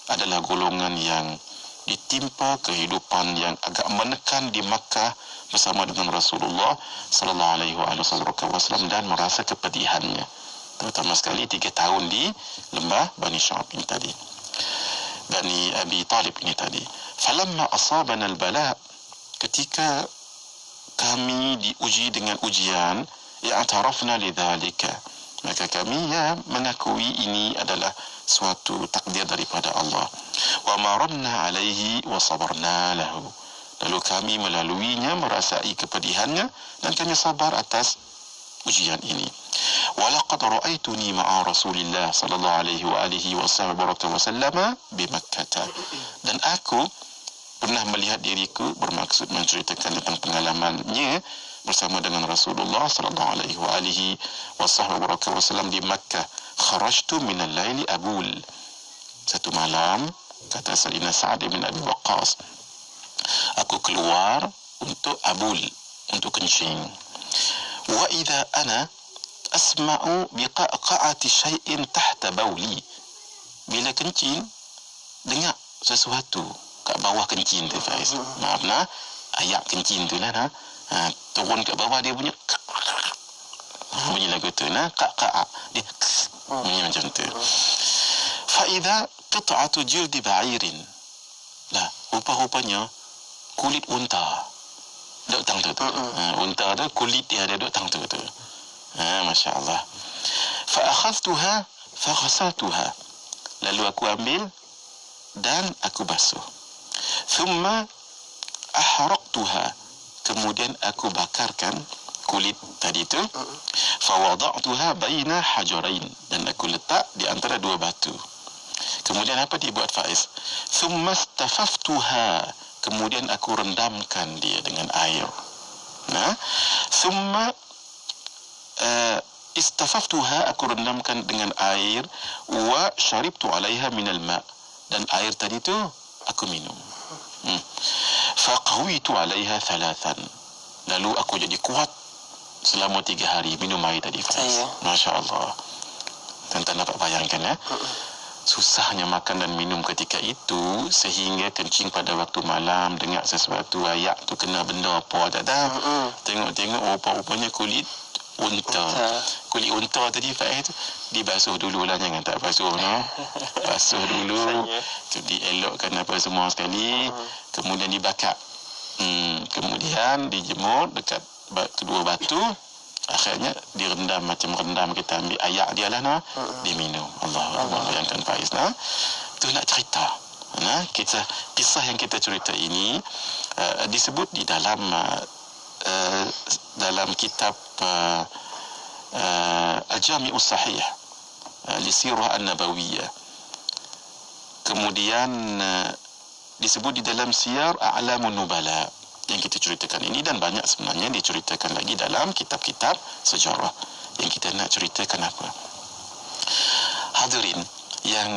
Speaker 6: adalah golongan yang ditimpa kehidupan yang agak menekan di Makkah bersama dengan Rasulullah sallallahu alaihi wasallam dan merasa kepedihannya, terutama sekali 3 tahun di lembah Bani Sya'ab ini tadi, Bani Abi Talib ini tadi. Falamma asabana al-bala, ketika kami diuji dengan ujian, i'tarafna lidzalika, maka kami mengakui ini adalah suatu takdir daripada Allah. Wa mararna alaihi wa sabarna lahu, lalu kami melaluinya, merasai kepedihannya, dan kami sabar atas ujian ini. Wa laqad ra'aituni ma'a Rasulillah sallallahu alaihi wasallam bi Makkah, dan aku pernah melihat diriku, bermaksud menceritakan tentang pengalamannya bersama dengan Rasulullah sallallahu alaihi wasallam di Makkah. Kharajtu min al-laili abul, satu malam, kata Sayyidina Sa'ad bin Abi Waqqas, aku keluar untuk abul, untuk kencing. Wa idza ana asma'u biqa'ati syai'in tahta bawli, bila kencing, dengar sesuatu kat bawah kencing tu, Faiz. Maaf lah, ayak kencing tu lah. Turun kat bawah dia punya bunyi lagu tu nah, kak dia bunyi macam tu. Faida qit'atu jildi ba'irin. Lah, rupa-rupanya kulit unta duk tang tu. Unta tu kulit dia ada duk tang tu. Masya-Allah. Fa akhadtuha fa ghasaltuha. Lalu aku ambil dan aku basuh. Thumma ahraqtuha. Kemudian aku bakarkan kulit tadi tu. Fa wada'tuha baina hajarain, dan aku letak di antara dua batu. Kemudian apa dibuat, Faiz? Thumma istafaftuha. Kemudian aku rendamkan dia dengan air. Thumma istafaftuha, aku rendamkan dengan air. Wa syaribtu alaiha minal ma', dan air tadi tu aku minum. Faqawitu alaiha 3. Lalu aku jadi kuat selama 3 hari minum air tadi, Faiz. Masya Allah. Tuan-tuan dapat bayangkan ya, susahnya makan dan minum ketika itu, sehingga kencing pada waktu malam, dengar sesuatu, ayak tu kena benda apa tak tahu. Tengok-tengok rupa-rupanya kulit unta. Kulit unta tadi, Faiz, dibasuh dulu lah, jangan tak basuh no. Basuh dulu, dielokkan apa semua sekali, kemudian dibakar. Kemudian dijemur dekat kedua batu. Akhirnya direndam, macam rendam kita ambil ayak dia lah nah, diminum. Allah bayangkan, Faiz nah. Tu nak cerita. Kisah yang kita cerita ini disebut di dalam kitab Al-Jami'us Sahih li Sirah An-Nabawiyah. Kemudian disebut di dalam Siyar A'lamun Nubala yang kita ceritakan ini, dan banyak sebenarnya diceritakan lagi dalam kitab-kitab sejarah yang kita nak ceritakan apa. Hadirin yang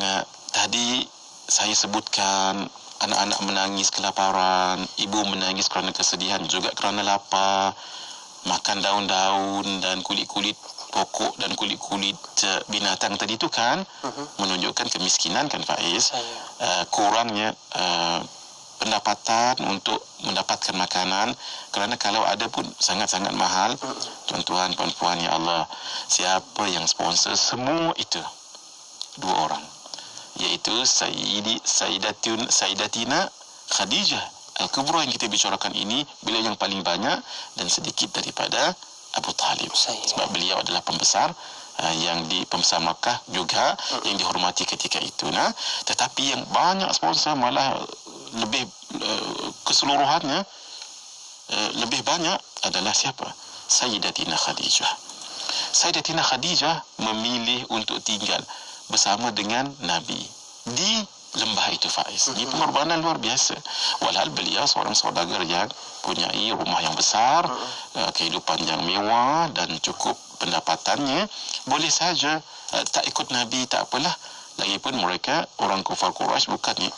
Speaker 6: tadi saya sebutkan, anak-anak menangis kelaparan, ibu menangis kerana kesedihan, juga kerana lapar, makan daun-daun dan kulit-kulit pokok dan kulit-kulit binatang tadi tu kan, menunjukkan kemiskinan kan, Faiz. Kurangnya pendapatan untuk mendapatkan makanan, kerana kalau ada pun sangat-sangat mahal. Tuan-tuan, puan-puan, ya Allah, siapa yang sponsor semua itu? 2 orang, iaitu Sayyidatina Khadijah Al-Kubra yang kita bicarakan ini, beliau yang paling banyak, dan sedikit daripada Abu Talib, sebab beliau adalah pembesar pembesar Makkah juga, yang dihormati ketika itu. Tetapi yang banyak sponsor malah lebih keseluruhannya lebih banyak adalah siapa? Sayyidatina Khadijah. Sayyidatina Khadijah memilih untuk tinggal bersama dengan Nabi di lembah itu, Faiz. Ini pengorbanan luar biasa. Walhal beliau seorang saudagar yang punyai rumah yang besar, kehidupan yang mewah dan cukup pendapatannya, boleh saja tak ikut Nabi, tak apalah. Lagipun mereka orang kufar Quraisy bukannya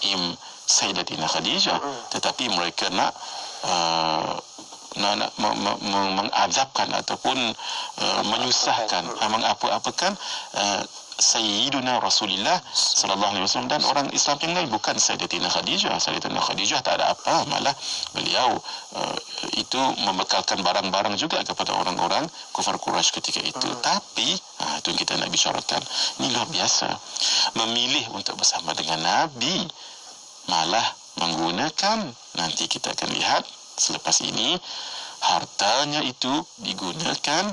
Speaker 6: Sayyidatina Khadijah, tetapi mereka nak mengazabkan ataupun menyusahkan, mengapa-apakan Sayyiduna Rasulullah sallallahu alaihi wasallam dan orang Islam yang lain, bukan Sayyidatina Khadijah. Sayyidatina Khadijah tak ada apa, malah beliau itu membekalkan barang-barang juga kepada orang-orang kufar Quraisy ketika itu. Tapi itu yang kita nak bicarakan. Ini luar biasa. Memilih untuk bersama dengan Nabi, malah menggunakan, nanti kita akan lihat selepas ini, hartanya itu digunakan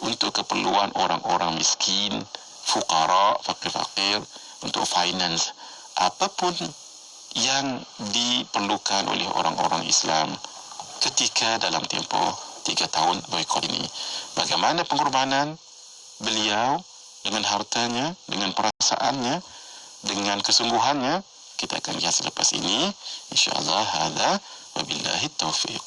Speaker 6: untuk keperluan orang-orang miskin, fuqara, fakir-fakir, untuk finance apapun yang diperlukan oleh orang-orang Islam ketika dalam tempoh 3 tahun boikot ini. Bagaimana pengorbanan beliau dengan hartanya, dengan perasaannya, dengan kesungguhannya, kita akan lihat selepas ini, insyaallah. Hadza wabillahi taufiq.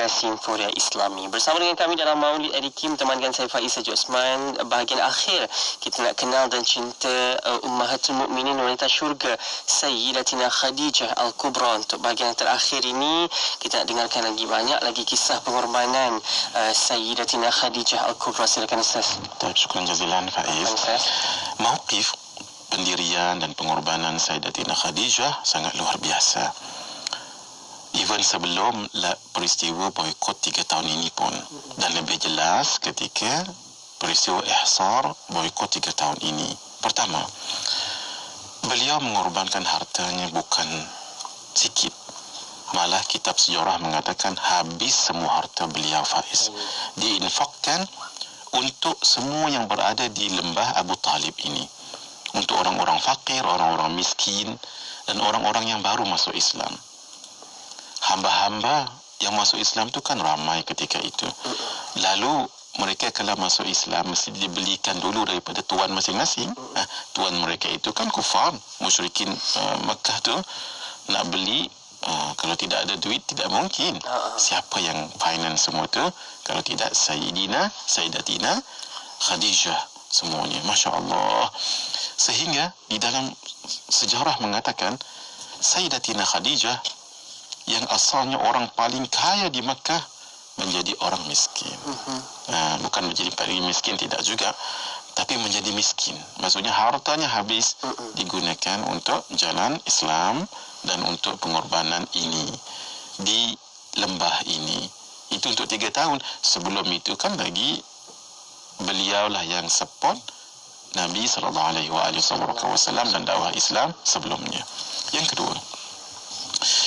Speaker 11: Sinfonia Islami. Bersama dengan kami dalam Maulid Edikim, temankan saya Faiz Haji Osman. Bahagian akhir kita nak kenal dan cinta Ummahatul Mukminin, wanita syurga, Sayyidatina Khadijah Al-Kubra. Untuk bahagian terakhir ini kita nak dengarkan lagi banyak lagi kisah pengorbanan Sayyidatina Khadijah Al-Kubra. Silakan Ustaz.
Speaker 6: Syukran jazilan Faiz. Mauqif pendirian dan pengorbanan Sayyidatina Khadijah sangat luar biasa. Even sebelum peristiwa boikot 3 tahun ini pun, dan lebih jelas ketika peristiwa ihsar boikot 3 tahun ini. Pertama, beliau mengorbankan hartanya bukan sikit. Malah kitab sejarah mengatakan habis semua harta beliau, Faiz. Diinfakkan untuk semua yang berada di lembah Abu Talib ini. Untuk orang-orang fakir, orang-orang miskin, dan orang-orang yang baru masuk Islam. Hamba-hamba yang masuk Islam tu kan ramai ketika itu. Lalu mereka kalau masuk Islam mesti dibelikan dulu daripada tuan masing-masing. Tuan mereka itu kan kufar, musyrikin Mekah tu. Nak beli, kalau tidak ada duit tidak mungkin. Siapa yang finance semua tu? Kalau tidak Sayyidatina Khadijah semuanya. Masya Allah. Sehingga di dalam sejarah mengatakan Sayyidatina Khadijah yang asalnya orang paling kaya di Makkah menjadi orang miskin. Bukan menjadi paling miskin, tidak juga, tapi menjadi miskin. Maksudnya hartanya habis digunakan untuk jalan Islam dan untuk pengorbanan ini di lembah ini. Itu untuk 3 tahun. Sebelum itu kan lagi beliaulah yang support Nabi SAW dan dakwah Islam sebelumnya. Yang kedua,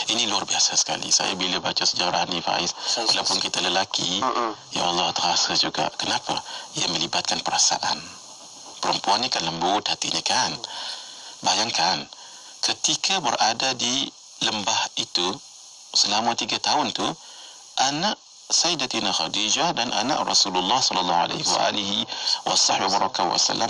Speaker 6: ini luar biasa sekali. Saya bila baca sejarah ni, Faiz, walaupun kita lelaki, ya Allah terasa juga. Kenapa? Ia melibatkan perasaan. Perempuan ni kan lembut hatinya kan. Bayangkan, ketika berada di lembah itu, selama 3 tahun tu, anak Sayyidatina Khadijah dan anak Rasulullah SAW,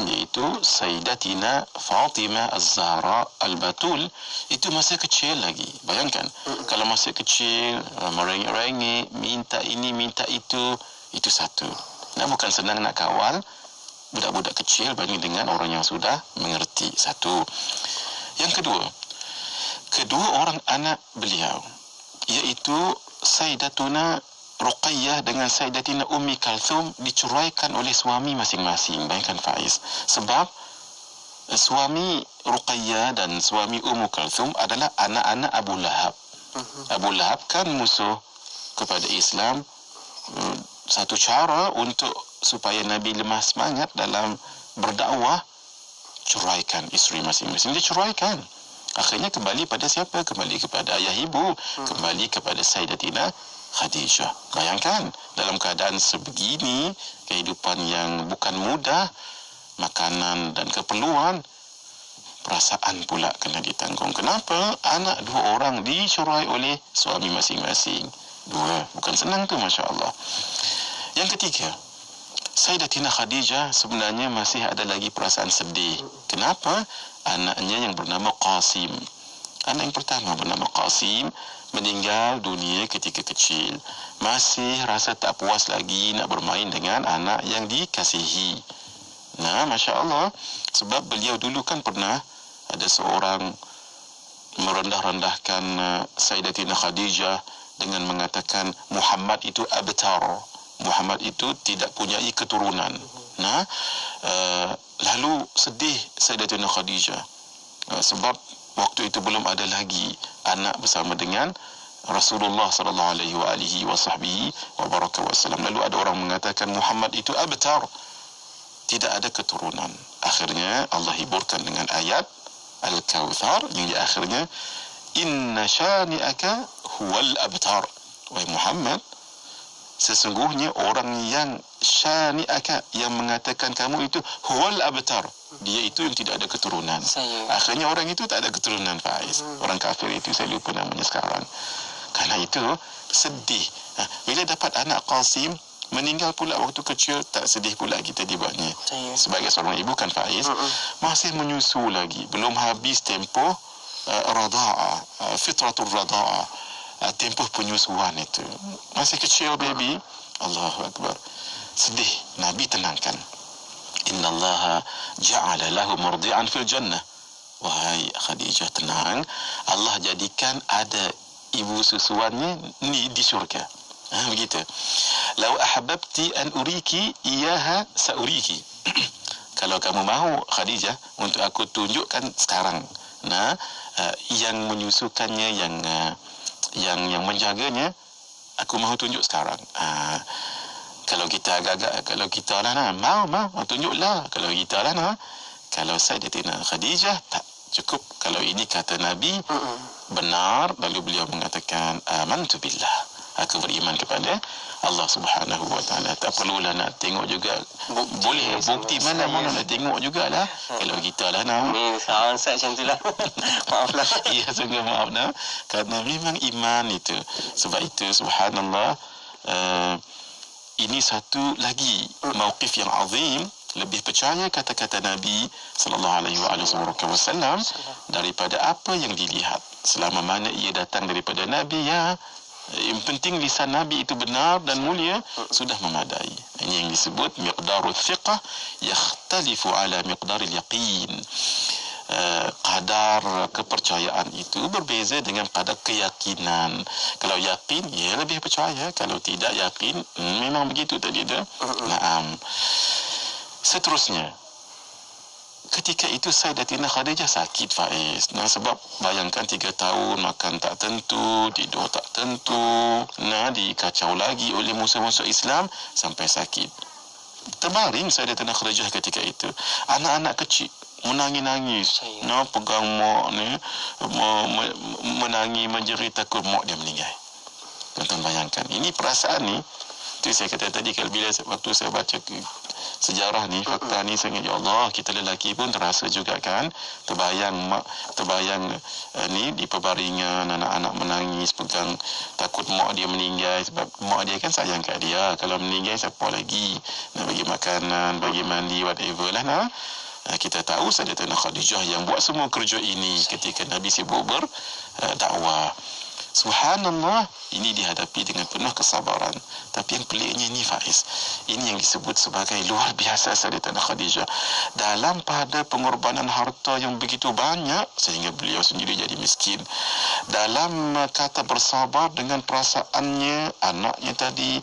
Speaker 6: iaitu Sayyidatina Fatimah Az-Zahra Al-Batul, itu masih kecil lagi. Bayangkan, kalau masih kecil, merengek-rengek, minta ini, minta itu satu. Bukan senang nak kawal budak-budak kecil banding dengan orang yang sudah mengerti. Satu. Yang kedua orang anak beliau, iaitu Sayyidatuna Ruqayyah dengan Sayyidatina Ummi Kalthum diceraikan oleh suami masing-masing. Bayangkan, Faiz. Sebab suami Ruqayyah dan suami Ummu Kalthum adalah anak-anak Abu Lahab. Abu Lahab kan musuh kepada Islam. Satu cara untuk supaya Nabi lemah semangat dalam berdakwah, ceraikan isteri masing-masing. Dia ceraikan. Akhirnya kembali pada siapa? Kembali kepada ayah ibu. Kembali kepada Sayyidatina Khadijah. Bayangkan, dalam keadaan sebegini, kehidupan yang bukan mudah, makanan dan keperluan, perasaan pula kena ditanggung. Kenapa? Anak 2 orang dicerai oleh suami masing-masing. 2. Bukan senang tu, Masya Allah. Yang ketiga, Sayyidatina Khadijah sebenarnya masih ada lagi perasaan sedih. Kenapa? Anaknya yang bernama Qasim. Anak yang pertama bernama Qasim meninggal dunia ketika kecil. Masih rasa tak puas lagi nak bermain dengan anak yang dikasihi. Masya Allah. Sebab beliau dulu kan pernah ada seorang merendah-rendahkan Sayyidatina Khadijah dengan mengatakan Muhammad itu abtar. Muhammad itu tidak punyai keturunan. Lalu sedih Sayyidatina Khadijah. Sebab waktu itu belum ada lagi anak bersama dengan Rasulullah SAW. Lalu ada orang mengatakan Muhammad itu abtar, tidak ada keturunan. Akhirnya Allah hiburkan dengan ayat Al-Kawthar yang di akhirnya inna syani'aka huwal abtar. Wahai Muhammad, sesungguhnya orang yang syani'aka, yang mengatakan kamu itu huwal abtar, dia itu yang tidak ada keturunan. Akhirnya orang itu tak ada keturunan, Faiz. Orang kafir itu, saya lupa namanya sekarang. Karena itu sedih. Bila dapat anak Qasim meninggal pula waktu kecil, tak sedih pula kita dibuatnya. Sebagai seorang ibu kan, Faiz, masih menyusu lagi, belum habis tempoh rada'ah, fitratul rada'ah. tempoh penyusuan itu. Masih kecil baby. Allahu Akbar. Sedih. Nabi tenangkan. Innallaha ja'ala lahu murdi'an fil jannah. Wahai Khadijah, tenang. Allah jadikan ada ibu susuannya ni di syurga. Begitu. Lau ahabbti an uriki iyaha sauriki. Kalau kamu mahu Khadijah untuk aku tunjukkan sekarang. Nah, yang menyusukannya, yang menjaganya, aku mahu tunjuk sekarang. Kalau kita agak-agak, kalau kita lah nak, mau tunjuklah. Kalau kita lah nak, kalau Sayyidatina Khadijah tak cukup. Kalau ini kata Nabi benar, lalu beliau mengatakan amantu billah, aku beriman kepada Allah Subhanahu wa taala. Tak perlulah nak tengok juga, boleh bukti mana-mana nak tengok jugalah. Kalau kita lah nak
Speaker 11: ni sound set macam itulah. Maaflah.
Speaker 6: Ya, sungguh maaf nak, kerana memang iman itu. Sebab itu subhanallah, ini satu lagi mauqif yang azim. Lebih percaya kata-kata Nabi sallallahu alaihi wasallam daripada apa yang dilihat. Selama mana ia datang daripada Nabi, ya, yang penting lisan Nabi itu benar dan mulia, sudah memadai. Ini yang disebut miqdarul thiqah yakhtalifu ala miqdaril yaqin. Kadar kepercayaan itu berbeza dengan kadar keyakinan. Kalau yakin, ia lebih percaya. Kalau tidak yakin, memang begitu tadi dah. Naam. Seterusnya, ketika itu Sayyidatina Khadijah sakit, Faiz. Nah, sebab bayangkan 3 tahun makan tak tentu, tidur tak tentu, nah, dikacau lagi oleh musuh-musuh Islam sampai sakit. Terbaring Sayyidatina Khadijah ketika itu. Anak-anak kecil menangis-nangis, nah, pegang mak ni, menangis, menjerit, takut mak dia meninggal. Tuan-tuan bayangkan, ini perasaan ni. Itu saya kata tadi, kalau bila waktu saya baca sejarah ni, fakta ni, saya ingat, ya Allah, kita lelaki pun terasa juga kan, terbayang ni di pebaringan, anak-anak menangis, pegang, takut mak dia meninggal, sebab mak dia kan sayang kat dia. Kalau meninggal, siapa lagi nak bagi makanan, bagi mandi, whatever lah. Nah, kita tahu Sayyidatina Khadijah yang buat semua kerja ini ketika Nabi sibuk berdakwah. Subhanallah, ini dihadapi dengan penuh kesabaran. Tapi yang peliknya ini, Faiz, ini yang disebut sebagai luar biasa Sayyidatina Khadijah. Dalam pada pengorbanan harta yang begitu banyak sehingga beliau sendiri jadi miskin. Dalam kata bersabar dengan perasaannya, anaknya tadi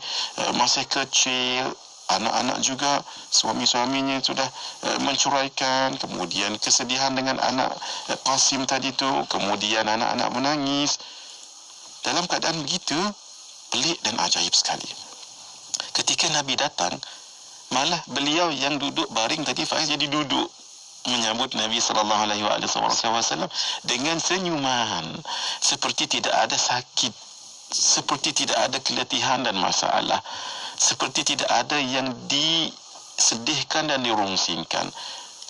Speaker 6: masih kecil, anak-anak juga suami-suaminya sudah mencuraikan, kemudian kesedihan dengan anak Qasim tadi tu, kemudian anak-anak menangis. Dalam keadaan begitu, pelik dan ajaib sekali. Ketika Nabi datang, malah beliau yang duduk baring tadi, Faiz, jadi duduk menyambut Nabi SAW dengan senyuman, seperti tidak ada sakit, seperti tidak ada keletihan dan masalah, seperti tidak ada yang disedihkan dan dirungsingkan,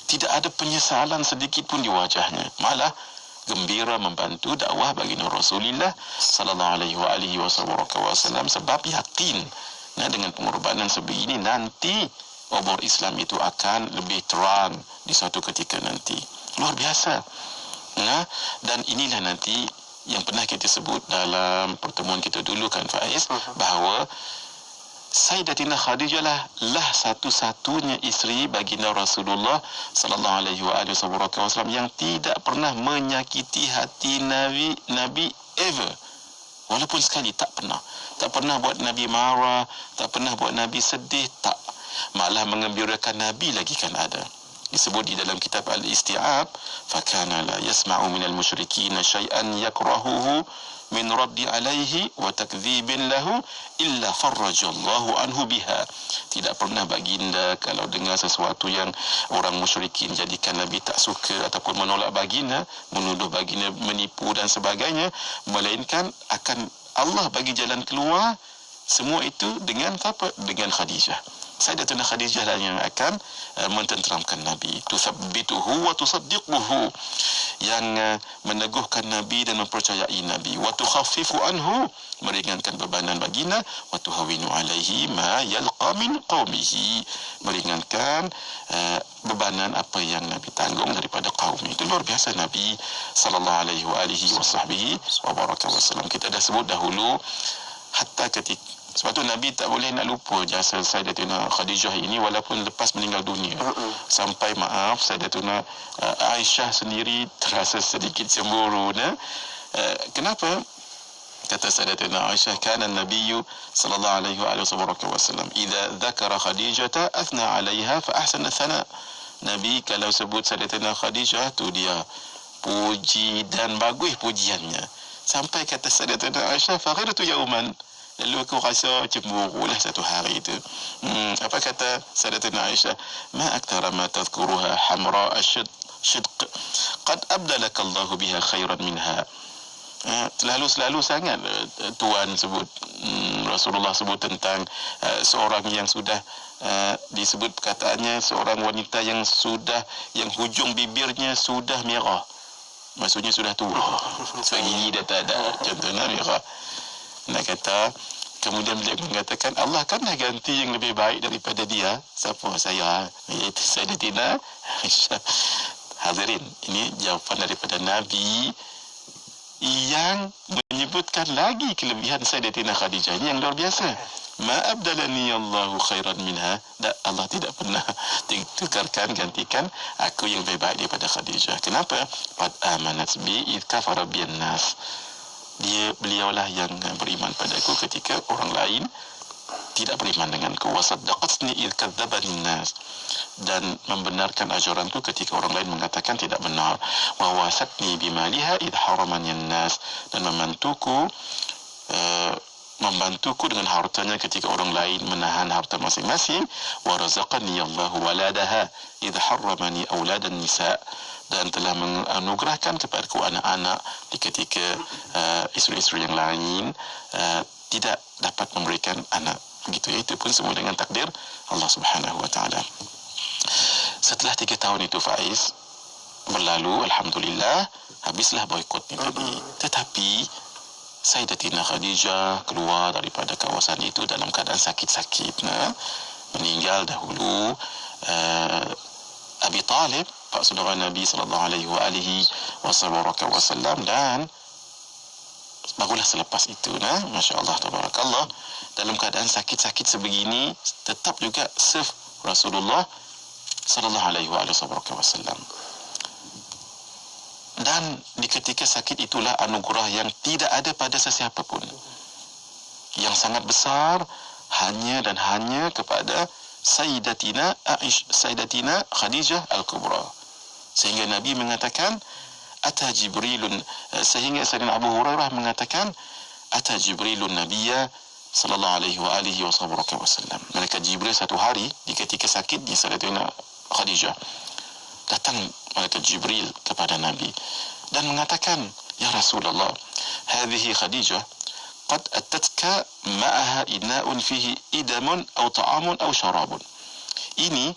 Speaker 6: tidak ada penyesalan sedikit pun di wajahnya, malah gembira membantu dakwah baginda Rasulullah sallallahu alaihi wasallam, sebab yakin dengan pengorbanan sebegini nanti obor Islam itu akan lebih terang di suatu ketika nanti. Luar biasa. Nah, dan inilah nanti yang pernah kita sebut dalam pertemuan kita dulu kan, Faiz, bahawa Sayyidatina Khadijah lah satu-satunya isteri baginda Rasulullah sallallahu alaihi wasallam yang tidak pernah menyakiti hati Nabi ever. Walaupun sekali, tak pernah buat Nabi marah, tak pernah buat Nabi sedih, tak. Malah mengembirakan Nabi lagi kan ada. Disebut di dalam kitab Al-Isti'ab, fakana la yasma'u minal musyrikin syai'an yakrahuhu min raddi alaihi wa takdzibin lahu illa farrajallahu anhu biha. Tidak pernah baginda kalau dengar sesuatu yang orang musyrikin jadikan Nabi tak suka ataupun menolak baginda, menuduh baginda menipu dan sebagainya, melainkan akan Allah bagi jalan keluar semua itu dengan apa? Dengan Khadijah. Sayyidatuna Khadijah lah yang akan mententeramkan Nabi. Tuthabbituhu wa tusaddiquhu, yang meneguhkan Nabi dan mempercayai Nabi. Wa tukhaffifu anhu, meringankan bebanan baginda. Wa tuhawinu alaihi ma yalqa min qaumihi, meringankan bebanan apa yang Nabi tanggung daripada kaumnya. Itu luar biasa Nabi sallallahu alaihi wa baraka wasallam. Kita dah sebut dahulu, hatta ketika, sebab tu Nabi tak boleh nak lupa jasa Sayyidatuna Khadijah ini walaupun lepas meninggal dunia. Sampai maaf Sayyidatuna Aisyah sendiri terasa sedikit cemburu. Kenapa? Kata Sayyidatuna Aisyah, kana Nabiyyu sallallahu alaihi wasallam idza dzakara Khadijah athna 'alaiha fa ahsana thana. Nabi kalau sebut Sayyidatuna Khadijah tu dia puji dan bagus pujiannya. Sampai kata Sayyidatuna Aisyah, faghiratu yauman, lalu aku rasa cemburu lah satu hari itu. Apa kata Sayyidatuna Aisyah? Ma akthara ma tadhkuruha hamra ash-shidq qad abdalaka Allah biha khairan minha. Selalu sangat Tuan sebut, Rasulullah sebut tentang seorang yang sudah disebut perkataannya seorang wanita yang hujung bibirnya sudah merah. Maksudnya sudah tua. Sebab gigi dah tak ada. Contohnya merah. Nak kata, kemudian beliau mengatakan, Allah kan dah ganti yang lebih baik daripada dia. Siapa? Saya. Iaitu Sayyidatina Aisyah. Hadirin, ini jawapan daripada Nabi yang menyebutkan lagi kelebihan Sayyidatina Khadijah. Ini yang luar biasa. Ma abdalani Allahu khairan minha. Allah tidak pernah tukarkan, gantikan aku yang lebih baik daripada Khadijah. Kenapa? Qad amanat bi id kafara biyan nas. Beliaulah yang beriman padaku ketika orang lain tidak beriman denganku. Wa saddaqatni id kadzdzabani nas, dan membenarkan ajaranku ketika orang lain mengatakan tidak benar. Wa wasatni bimaliha id haramani nas, dan membantuku dengan hartanya ketika orang lain menahan harta masing-masing. Wa razaqani Allahu waladaha id harramani auladan nisa, dan telah menganugerahkan kepadaku anak-anak di ketika isteri-isteri yang lain tidak dapat memberikan anak. Begitu ya, itu pun semua dengan takdir Allah Subhanahu wa taala. Setelah 3 tahun itu Faiz berlalu, alhamdulillah, habislah boikot ni tadi. Tetapi Sayyidatina Khadijah keluar daripada kawasan itu dalam keadaan sakit-sakit. Meninggal dahulu Abi Talib, pak saudara Nabi sallallahu alaihi wasallam, dan barulah selepas itu, masya-Allah tabarakallah, dalam keadaan sakit-sakit sebegini tetap juga serve Rasulullah sallallahu alaihi wasallam. Dan di ketika sakit itulah anugerah yang tidak ada pada sesiapa pun, yang sangat besar, hanya dan hanya kepada Sayyidatina Khadijah Al-Kubra. Sehingga Nabi mengatakan, Ata Jibrilun, sehingga Sayyidina Abu Hurairah mengatakan, Ata Jibrilun Nabiyya sallallahu alaihi wasallam. Malaikat Jibril satu hari di ketika sakit di Sayyidatina Khadijah, datang malaikat Jibril kepada Nabi dan mengatakan, Ya Rasulullah, hadhihi Khadijah qad atatka ma'aha ina'un fihi idamun aw ta'amun aw syarabun. Ini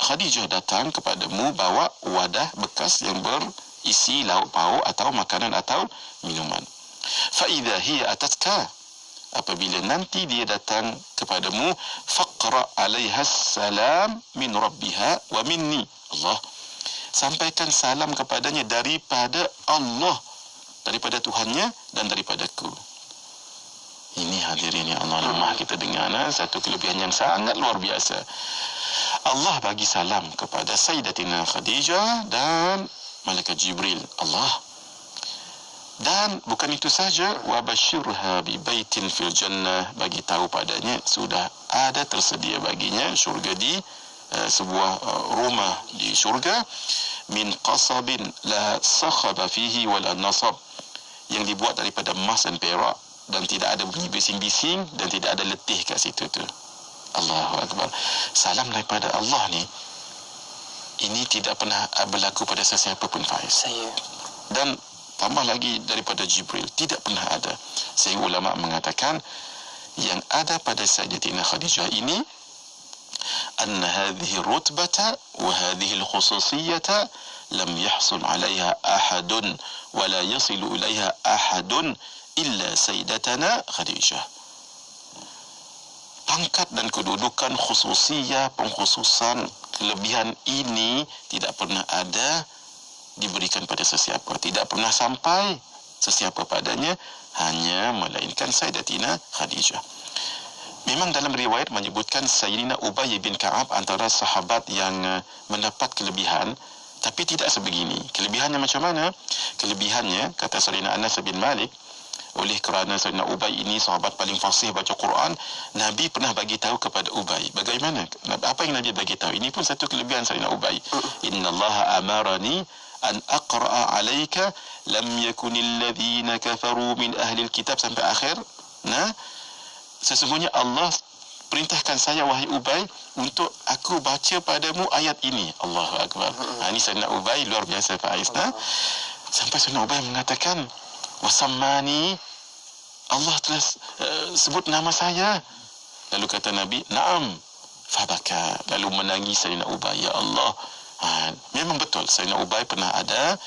Speaker 6: Khadijah datang kepadamu bawa wadah bekas yang berisi lauk pauk atau makanan atau minuman. Fa idza hiya atatka, apabila nanti dia datang kepadamu, faqra 'alaiha salam min rabbiha wa minni. Allah, sampaikan salam kepadanya daripada Allah, daripada Tuhannya dan daripadaku. Ini hadirin ya Allah, lemah kita dengar satu kelebihan yang sangat luar biasa. Allah bagi salam kepada Sayyidatina Khadijah dan malaikat Jibril Allah. Dan bukan itu saja, wa basyirha bi baitin fil jannah, bagi tahu padanya sudah ada tersedia baginya syurga di sebuah rumah di syurga, min qasabin la sakhaba fihi wala nasab, yang dibuat daripada emas dan perak, dan tidak ada bunyi bising-bising dan tidak ada letih kat situ tu. Allahu Akbar. Salam daripada Allah ni, ini tidak pernah berlaku pada sesiapa pun, Faiz. Dan tambah lagi daripada Jibril, tidak pernah ada. Sehingga ulama mengatakan yang ada pada Sayyidatina Khadijah ini, anna hadhihi rutbata wa hadhihi al-khususiyata lam yahsul 'alayha ahadun wa la yasilu ilayha ahadun illa Sayyidatana Khadijah. Pangkat dan kedudukan khususiyah, pengkhususan, kelebihan ini tidak pernah ada diberikan pada sesiapa, tidak pernah sampai sesiapa padanya, hanya melainkan Sayyidatina Khadijah. Memang dalam riwayat menyebutkan Sayyidina Ubay bin Ka'ab antara sahabat yang mendapat kelebihan, tapi tidak sebegini. Kelebihannya macam mana? Kelebihannya, kata Sayyidina Anas bin Malik, oleh kerana Sayyidina Ubay ini sahabat paling fasih baca Quran, Nabi pernah bagi tahu kepada Ubay. Bagaimana? Apa yang Nabi bagi tahu? Ini pun satu kelebihan Sayyidina Ubay. Innallaha amarani an aqra'a alayka lam yakunil ladzina kafaru min ahli alkitab, sampai akhir. Nah, sesungguhnya Allah perintahkan saya, wahai Ubay, untuk aku baca padamu ayat ini. Allahu Akbar. Ini Sayyidina Ubay luar biasa, Faiz. Sampai Sayyidina Ubay mengatakan, wasammani, Allah telah sebut nama saya. Lalu kata Nabi, na'am, fabaka. Lalu menangis Sayyidina Ubay, ya Allah. Memang betul Sayyidina Ubay pernah ada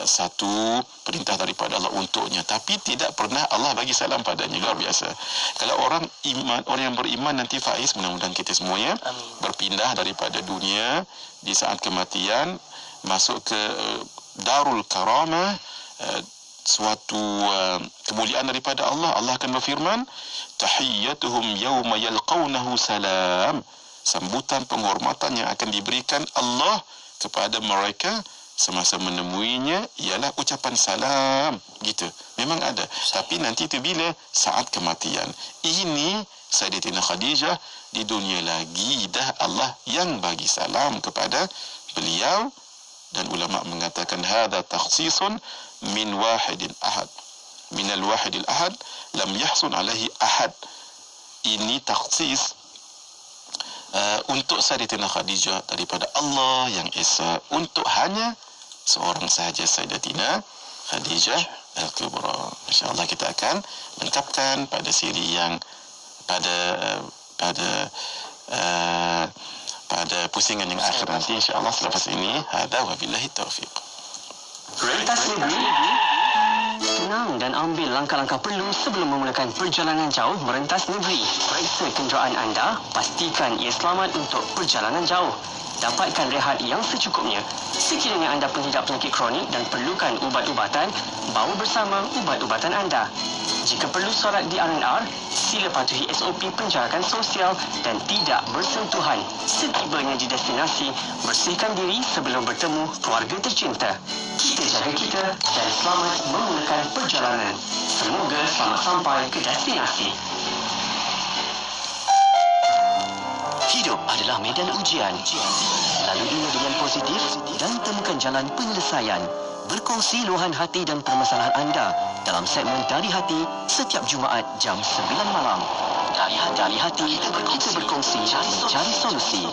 Speaker 6: satu perintah daripada Allah untuknya, tapi tidak pernah Allah bagi salam padanya. Luar biasa. Kalau orang yang beriman nanti, Faiz, mudah-mudahan kita semuanya berpindah daripada dunia di saat kematian masuk ke Darul Karamah, suatu kemuliaan daripada Allah. Allah akan berfirman, tahiyyatuhum yawma yalqawnahu salam. Sambutan penghormatan yang akan diberikan Allah kepada mereka semasa menemuinya ialah ucapan salam. Gitu. Memang ada. Tapi nanti itu bila? Saat kematian. Ini Sayyidatina Khadijah, di dunia lagi dah Allah yang bagi salam kepada beliau. Dan ulama mengatakan hadza takhsisun min wahidin ahad. Minal wahidil ahad lam yahsun alaihi ahad. Ini takhsis untuk Sayyidatina Khadijah daripada Allah yang Esa, untuk hanya seorang sahaja, Sayyidatina Khadijah Al-Kubra. InsyaAllah kita akan lengkapkan pada siri yang pada pusingan yang akhir nanti, insyaAllah selepas ini. Hadza wabillahi taufiq.
Speaker 12: Rentas negeri, tenang dan ambil langkah-langkah perlu sebelum memulakan perjalanan jauh merentas negeri. Periksa kenderaan anda, pastikan ia selamat untuk perjalanan jauh. Dapatkan rehat yang secukupnya. Sekiranya anda pengidap penyakit kronik dan perlukan ubat-ubatan, bawa bersama ubat-ubatan anda. Jika perlu solat di R&R, sila patuhi SOP penjarakan sosial dan tidak bersentuhan. Setibanya di destinasi, bersihkan diri sebelum bertemu keluarga tercinta. Kita jaga kita dan selamat memulakan perjalanan. Semoga selamat sampai ke destinasi. Hidup adalah medan ujian. Laluinya dengan positif dan temukan jalan penyelesaian. Berkongsi luahan hati dan permasalahan anda dalam segmen Dari Hati setiap Jumaat jam 9 malam. Dari hati kita berkongsi mencari solusi.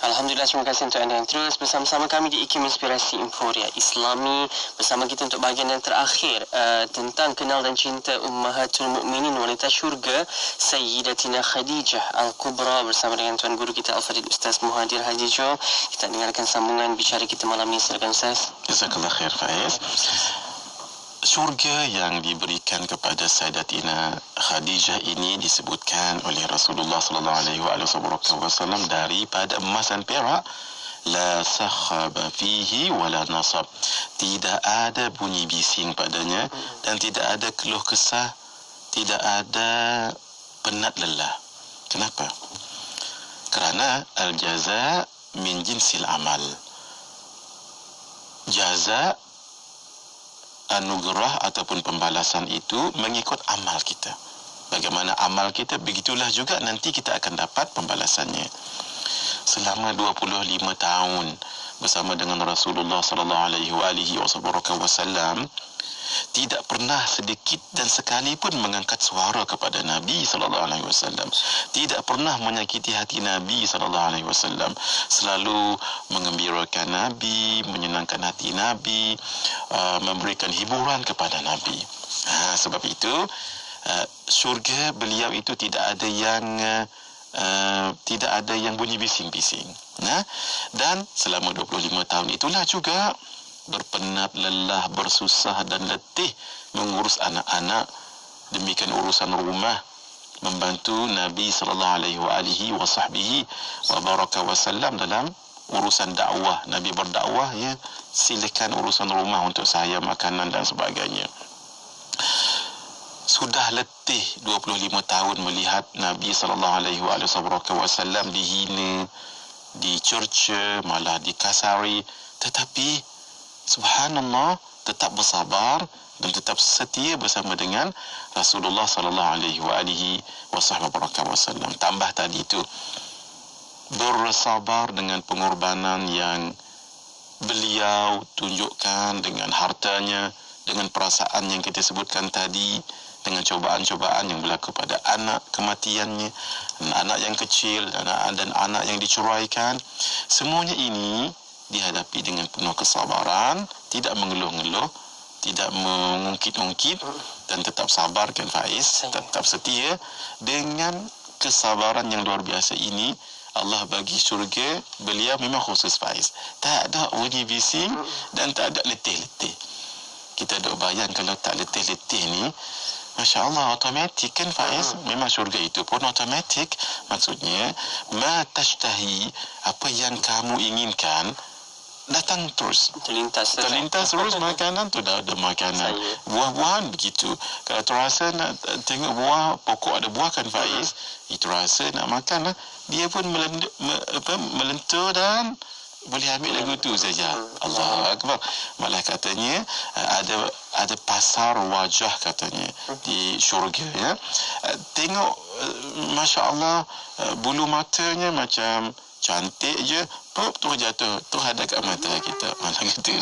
Speaker 11: Alhamdulillah, terima kasih untuk anda yang terus bersama-sama kami di IKIM Inspirasi Emporia Islami. Bersama kita untuk bahagian yang terakhir tentang kenal dan cinta Ummahatul Mukminin, wanita syurga, Sayyidatina Khadijah Al-Kubra, bersama dengan Tuan Guru kita Al-Fadhil Ustaz Muhadir Haji Jo. Kita dengarkan sambungan bicara kita malam ini. Silakan Ustaz.
Speaker 6: Jazakallah khair, Faiz. Syurga yang diberikan kepada Sayyidatina Khadijah ini disebutkan oleh Rasulullah sallallahu alaihi wasallam daripada emas dan perak, la sakhaba fihi wala nasab. Tidak ada bunyi bising padanya dan tidak ada keluh kesah, tidak ada penat lelah. Kenapa? Kerana al-jaza min jinsil amal. Jaza, anugerah ataupun pembalasan itu mengikut amal kita. Bagaimana amal kita, begitulah juga nanti kita akan dapat pembalasannya. Selama 25 tahun bersama dengan Rasulullah sallallahu alaihi wasallam, tidak pernah sedikit dan sekali pun mengangkat suara kepada Nabi sallallahu alaihi wasallam. Tidak pernah menyakiti hati Nabi sallallahu alaihi wasallam. Selalu mengembirakan Nabi, menyenangkan hati Nabi, memberikan hiburan kepada Nabi. Sebab itu syurga beliau itu tidak ada yang bunyi bising-bising. Dan selama 25 tahun itulah juga berpenat, lelah, bersusah dan letih mengurus anak-anak, demikian urusan rumah, membantu Nabi sallallahu alaihi wasallam dalam urusan dakwah. Nabi berdakwah, ya, silakan urusan rumah untuk saya, makanan dan sebagainya. Sudah letih 25 tahun melihat Nabi SAW dihina, dicerca, malah dikasari, tetapi subhanallah tetap bersabar dan tetap setia bersama dengan Rasulullah SAW. Tambah tadi itu, bersabar dengan pengorbanan yang beliau tunjukkan dengan hartanya, dengan perasaan yang kita sebutkan tadi, dengan cobaan-cobaan yang berlaku pada anak, kematiannya, anak yang kecil dan anak yang diceraikan. Semuanya ini dihadapi dengan penuh kesabaran, tidak mengeluh-ngeluh, tidak mengungkit-ungkit, dan tetap sabar, kan Faiz, tetap setia. Dengan kesabaran yang luar biasa ini, Allah bagi syurga beliau memang khusus, Faiz. Tak ada bunyi bising dan tak ada letih-letih. Kita duk bayang kalau tak letih-letih ni, Masya Allah, automatik, kan Faiz? Memang syurga itu pun automatik. Maksudnya, ma tashtahi, apa yang kamu inginkan, datang terus.
Speaker 11: Terlintas
Speaker 6: terus makanan tu, dah ada makanan. Buah-buahan begitu. Kalau terasa nak tengok buah, pokok ada buah, kan Faiz? Itu rasa nak makan, dia pun melentur dan boleh ambil lagu tu saja. Allah Akbar. Malah katanya ada pasar wajah katanya di syurga, ya. Tengok, Masya Allah, bulu matanya macam cantik je, pop terus jatuh, terus ada kat mata kita. Malah kata,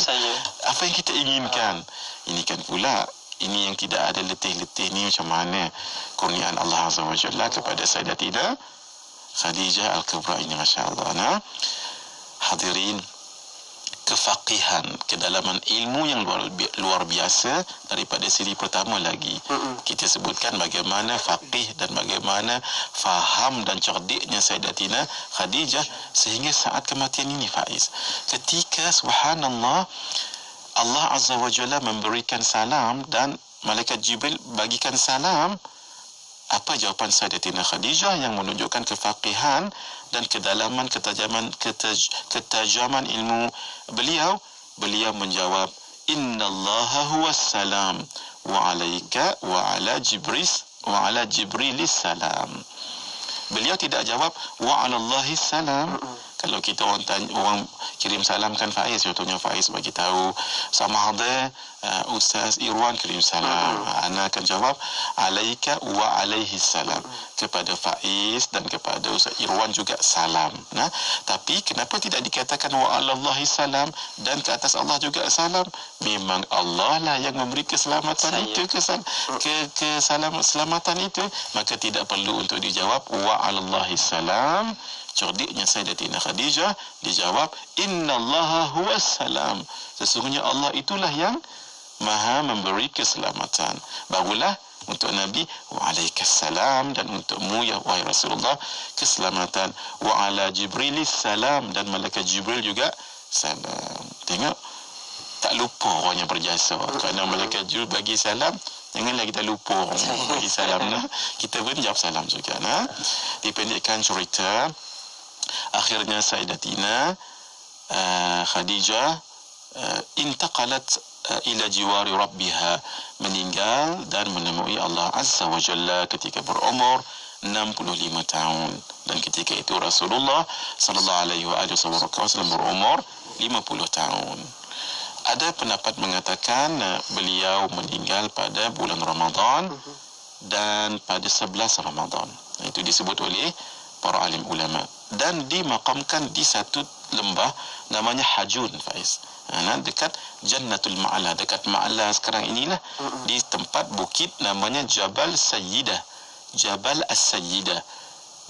Speaker 6: apa yang kita inginkan. Ini kan pula, ini yang tidak ada letih-letih ni, macam mana kurniaan Allah Azza wa Jalla kepada Sayyidatina Khadijah Al-Kubra ini, Masya Allah. Hadirin, kefaqihan, kedalaman ilmu yang luar biasa daripada siri pertama lagi. Kita sebutkan bagaimana faqih dan bagaimana faham dan cerdiknya Sayyidatina Khadijah sehingga saat kematian ini, Faiz. Ketika subhanallah Allah Azza wa Jalla memberikan salam dan malaikat Jibril bagikan salam, apa jawapan Sayyidatina Khadijah yang menunjukkan kefaqihan dan kedalaman, ketajaman ilmu beliau? Beliau menjawab, innallaha huwas salam wa alaika wa ala jibrilis salam. Beliau tidak jawab wa alallahi salam. Kalau kita orang kirim salam, kan Faiz, contohnya Faiz bagi tahu sama ada Ustaz Irwan kirim salam, ana akan jawab alaika wa alaihi salam, kepada Faiz dan kepada Ustaz Irwan juga salam. Tapi kenapa tidak dikatakan wa alallahi salam dan ke atas Allah juga salam? Memang Allah lah yang memberi keselamatan itu, keselamatan itu, maka tidak perlu untuk dijawab wa alallahi salam. Cerdiknya Sayyidatina Khadijah dijawab, innallaha huwas salam. Sesungguhnya Allah itulah yang maha memberi keselamatan. Barulah untuk Nabi, wa alaikassalam, dan untukmu ya wahai Rasulullah keselamatan. Wa ala jibrilis salam, dan malaikat Jibril juga salam. Tengok, tak lupa orang yang berjasa. Kerana malaikat Jibril bagi salam, janganlah kita lupa orang bagi salam. Kita pun jawab salam juga. Dipendekkan cerita, akhirnya Sayyidatina Khadijah intaqalat ila jiwari rabbiha, meninggal dan menemui Allah Azza wa Jalla ketika berumur 65 tahun. Dan ketika itu Rasulullah sallallahu alaihi wasallam berumur 50 tahun. Ada pendapat mengatakan beliau meninggal pada bulan Ramadan dan pada 11 Ramadan. Itu disebut oleh para alim ulama, dan dimakamkan di satu lembah namanya Hajun, Faiz. Dekat Jannatul Ma'la, dekat Ma'la sekarang inilah, di tempat bukit namanya Jabal Sayyidah, Jabal As-Sayyidah,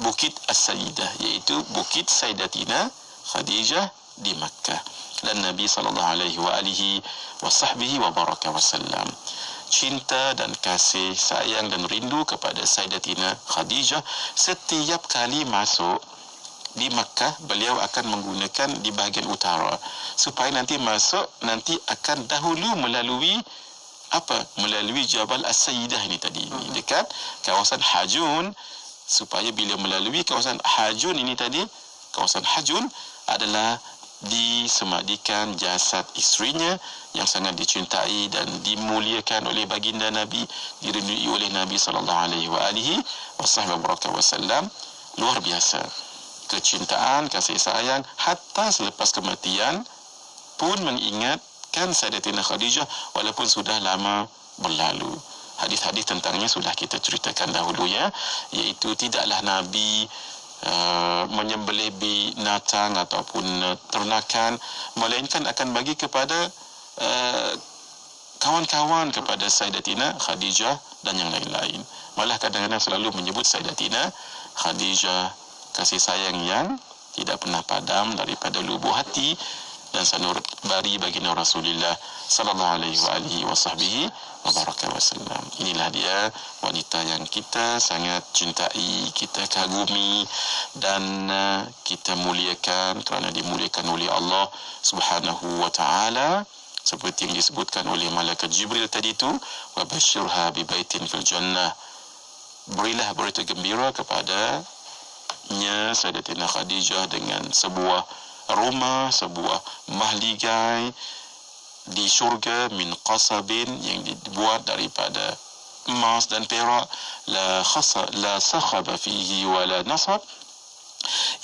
Speaker 6: Bukit As-Sayyidah, iaitu bukit Sayyidatina Khadijah di Makkah. Dan Nabi sallallahu alaihi wa alihi wa sahbihi wa baraka wasallam cinta dan kasih sayang dan rindu kepada Sayyidatina Khadijah. Setiap kali masuk di Makkah, beliau akan menggunakan di bahagian utara supaya nanti masuk, nanti akan dahulu melalui melalui Jabal As-Sayyidah ini tadi, dekat kawasan Hajun, supaya bila melalui kawasan Hajun ini tadi, kawasan Hajun adalah disemadikan jasad isterinya yang sangat dicintai dan dimuliakan oleh baginda Nabi, dirindui oleh Nabi SAW. Luar biasa kecintaan, kasih sayang, hatta selepas kematian pun mengingatkan Sayyidatina Khadijah walaupun sudah lama berlalu. Hadis-hadis tentangnya sudah kita ceritakan dahulu ya, iaitu tidaklah Nabi menyembelih binatang ataupun ternakan, melainkan akan bagi kepada kawan-kawan kepada Sayyidatina Khadijah dan yang lain-lain. Malah kadang-kadang selalu menyebut Sayyidatina Khadijah, kasih sayang yang tidak pernah padam daripada lubuk hati dan sanubari baginda Rasulullah sallallahu alaihi wasallam. Inilah dia wanita yang kita sangat cintai, kita kagumi dan kita muliakan kerana dimuliakan oleh Allah Subhanahu wa taala, seperti yang disebutkan oleh malaikat Jibril tadi tu, wa basyirha bi baitin fil jannah. Berilah berita gembira kepada Sayyidatina Khadijah dengan sebuah rumah, sebuah mahligai di syurga min qasabin, yang dibuat daripada emas dan perak, la sakhaba fihi wa la nasab,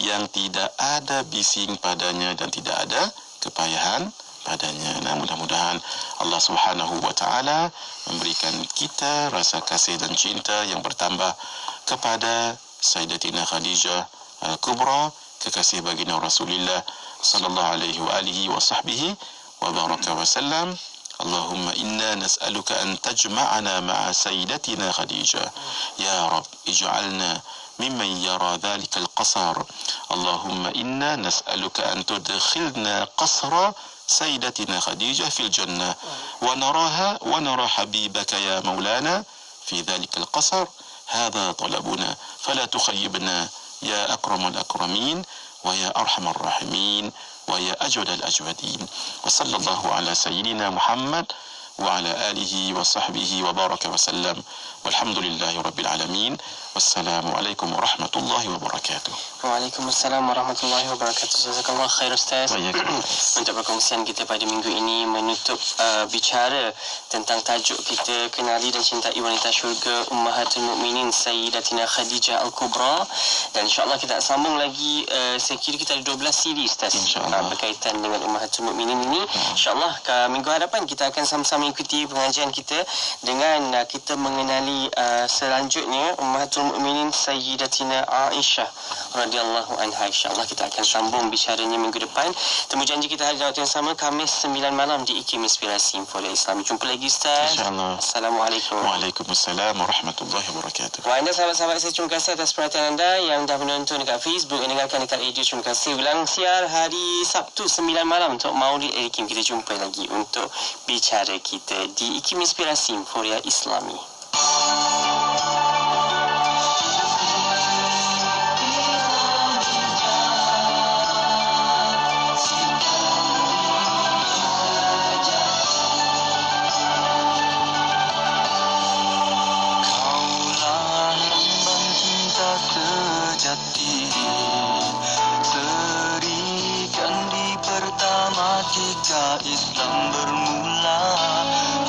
Speaker 6: yang tidak ada bising padanya dan tidak ada kepayahan padanya. Nah, mudah-mudahan Allah Subhanahu wa taala memberikan kita rasa kasih dan cinta yang bertambah kepada Sayyidatina Khadijah Al-Kubra, kekasih baginda Rasulullah sallallahu alaihi wa baraka wa sallam. Allahumma inna nas'aluka an tajma'ana ma'a Sayyidatina Khadijah. Ya Rabb, ij'alna mimman yara dhalika al-qasar. Allahumma inna nas'aluka an tudkhilna qasra Sayyidatina Khadijah fil jannah wa naraha wa nara habibaka ya maulana fi dhalika al-qasar. هذا طلبنا فلا تخيبنا يا أكرم الأكرمين ويا أرحم الراحمين ويا أجود الأجودين. وصلى الله على سيدنا محمد وعلى آله وصحبه وبارك وسلم والحمد لله رب العالمين. والسلام عليكم ورحمة الله وبركاته.
Speaker 11: Waalaikumsalam warahmatullahi wabarakatuh. Jazakallah khair Ustaz. Untuk perkongsian kita pada minggu ini menutup bicara tentang tajuk kita, kenali dan cintai wanita syurga Ummahatul Mukminin Sayyidatina Khadijah Al-Kubra, dan insyaAllah kita sambung lagi. Saya kira kita ada 12 siri Ustaz berkaitan dengan Ummahatul Mukminin ini. InsyaAllah minggu hadapan kita akan sama-sama ikuti pengajian kita dengan kita mengenali selanjutnya Ummahatul Mukminin Sayyidatina Aisyah radhiyallahu anha. InsyaAllah kita akan sambung bicaranya minggu depan. Temu janji kita hari waktu yang sama, Khamis 9 malam di IKIM Inspirasi Info Islam. Jumpa lagi Ustaz.
Speaker 6: InsyaAllah.
Speaker 11: Assalamualaikum.
Speaker 6: Waalaikumsalam warahmatullahi wabarakatuh.
Speaker 11: Anda sahabat-sahabat saya, terima kasih atas perhatian anda yang dah menonton dekat Facebook, mendengarkan dekat radio. Terima kasih. Ulang siar hari Sabtu 9 malam untuk Maulid IKIM. Kita jumpa lagi untuk bicara kita di IKIM Inspirasi Info Islami.
Speaker 5: Ketika Islam bermula,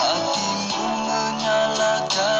Speaker 5: hatimu menyalakan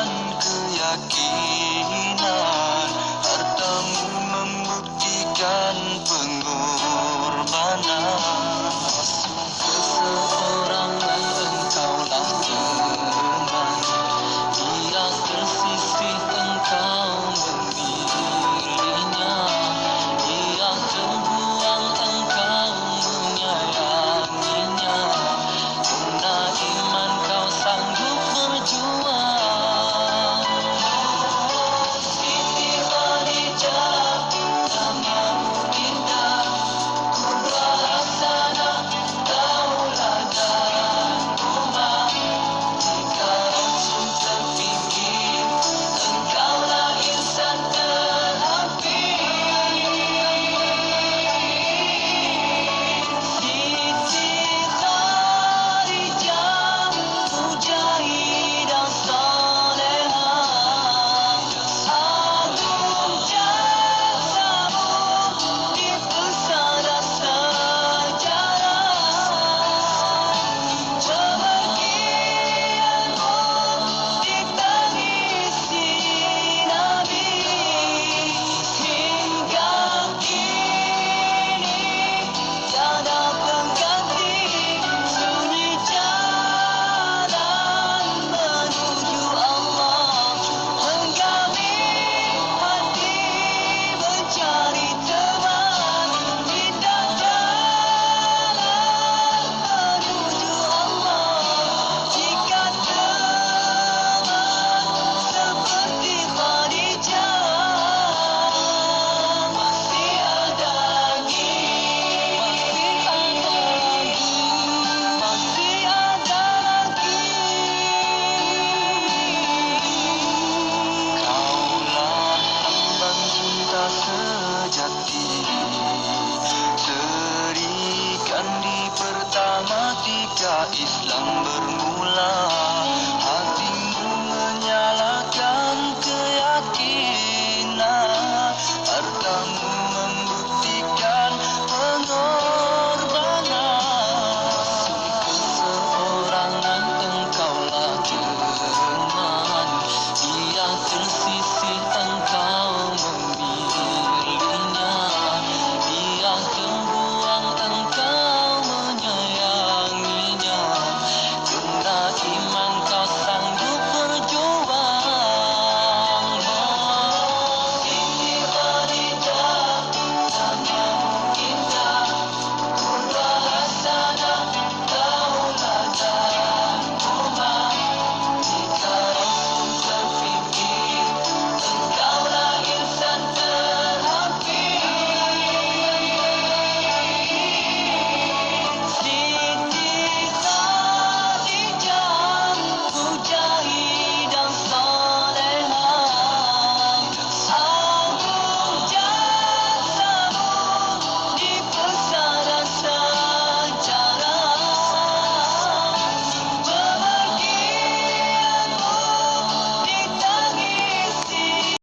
Speaker 5: Islam berunding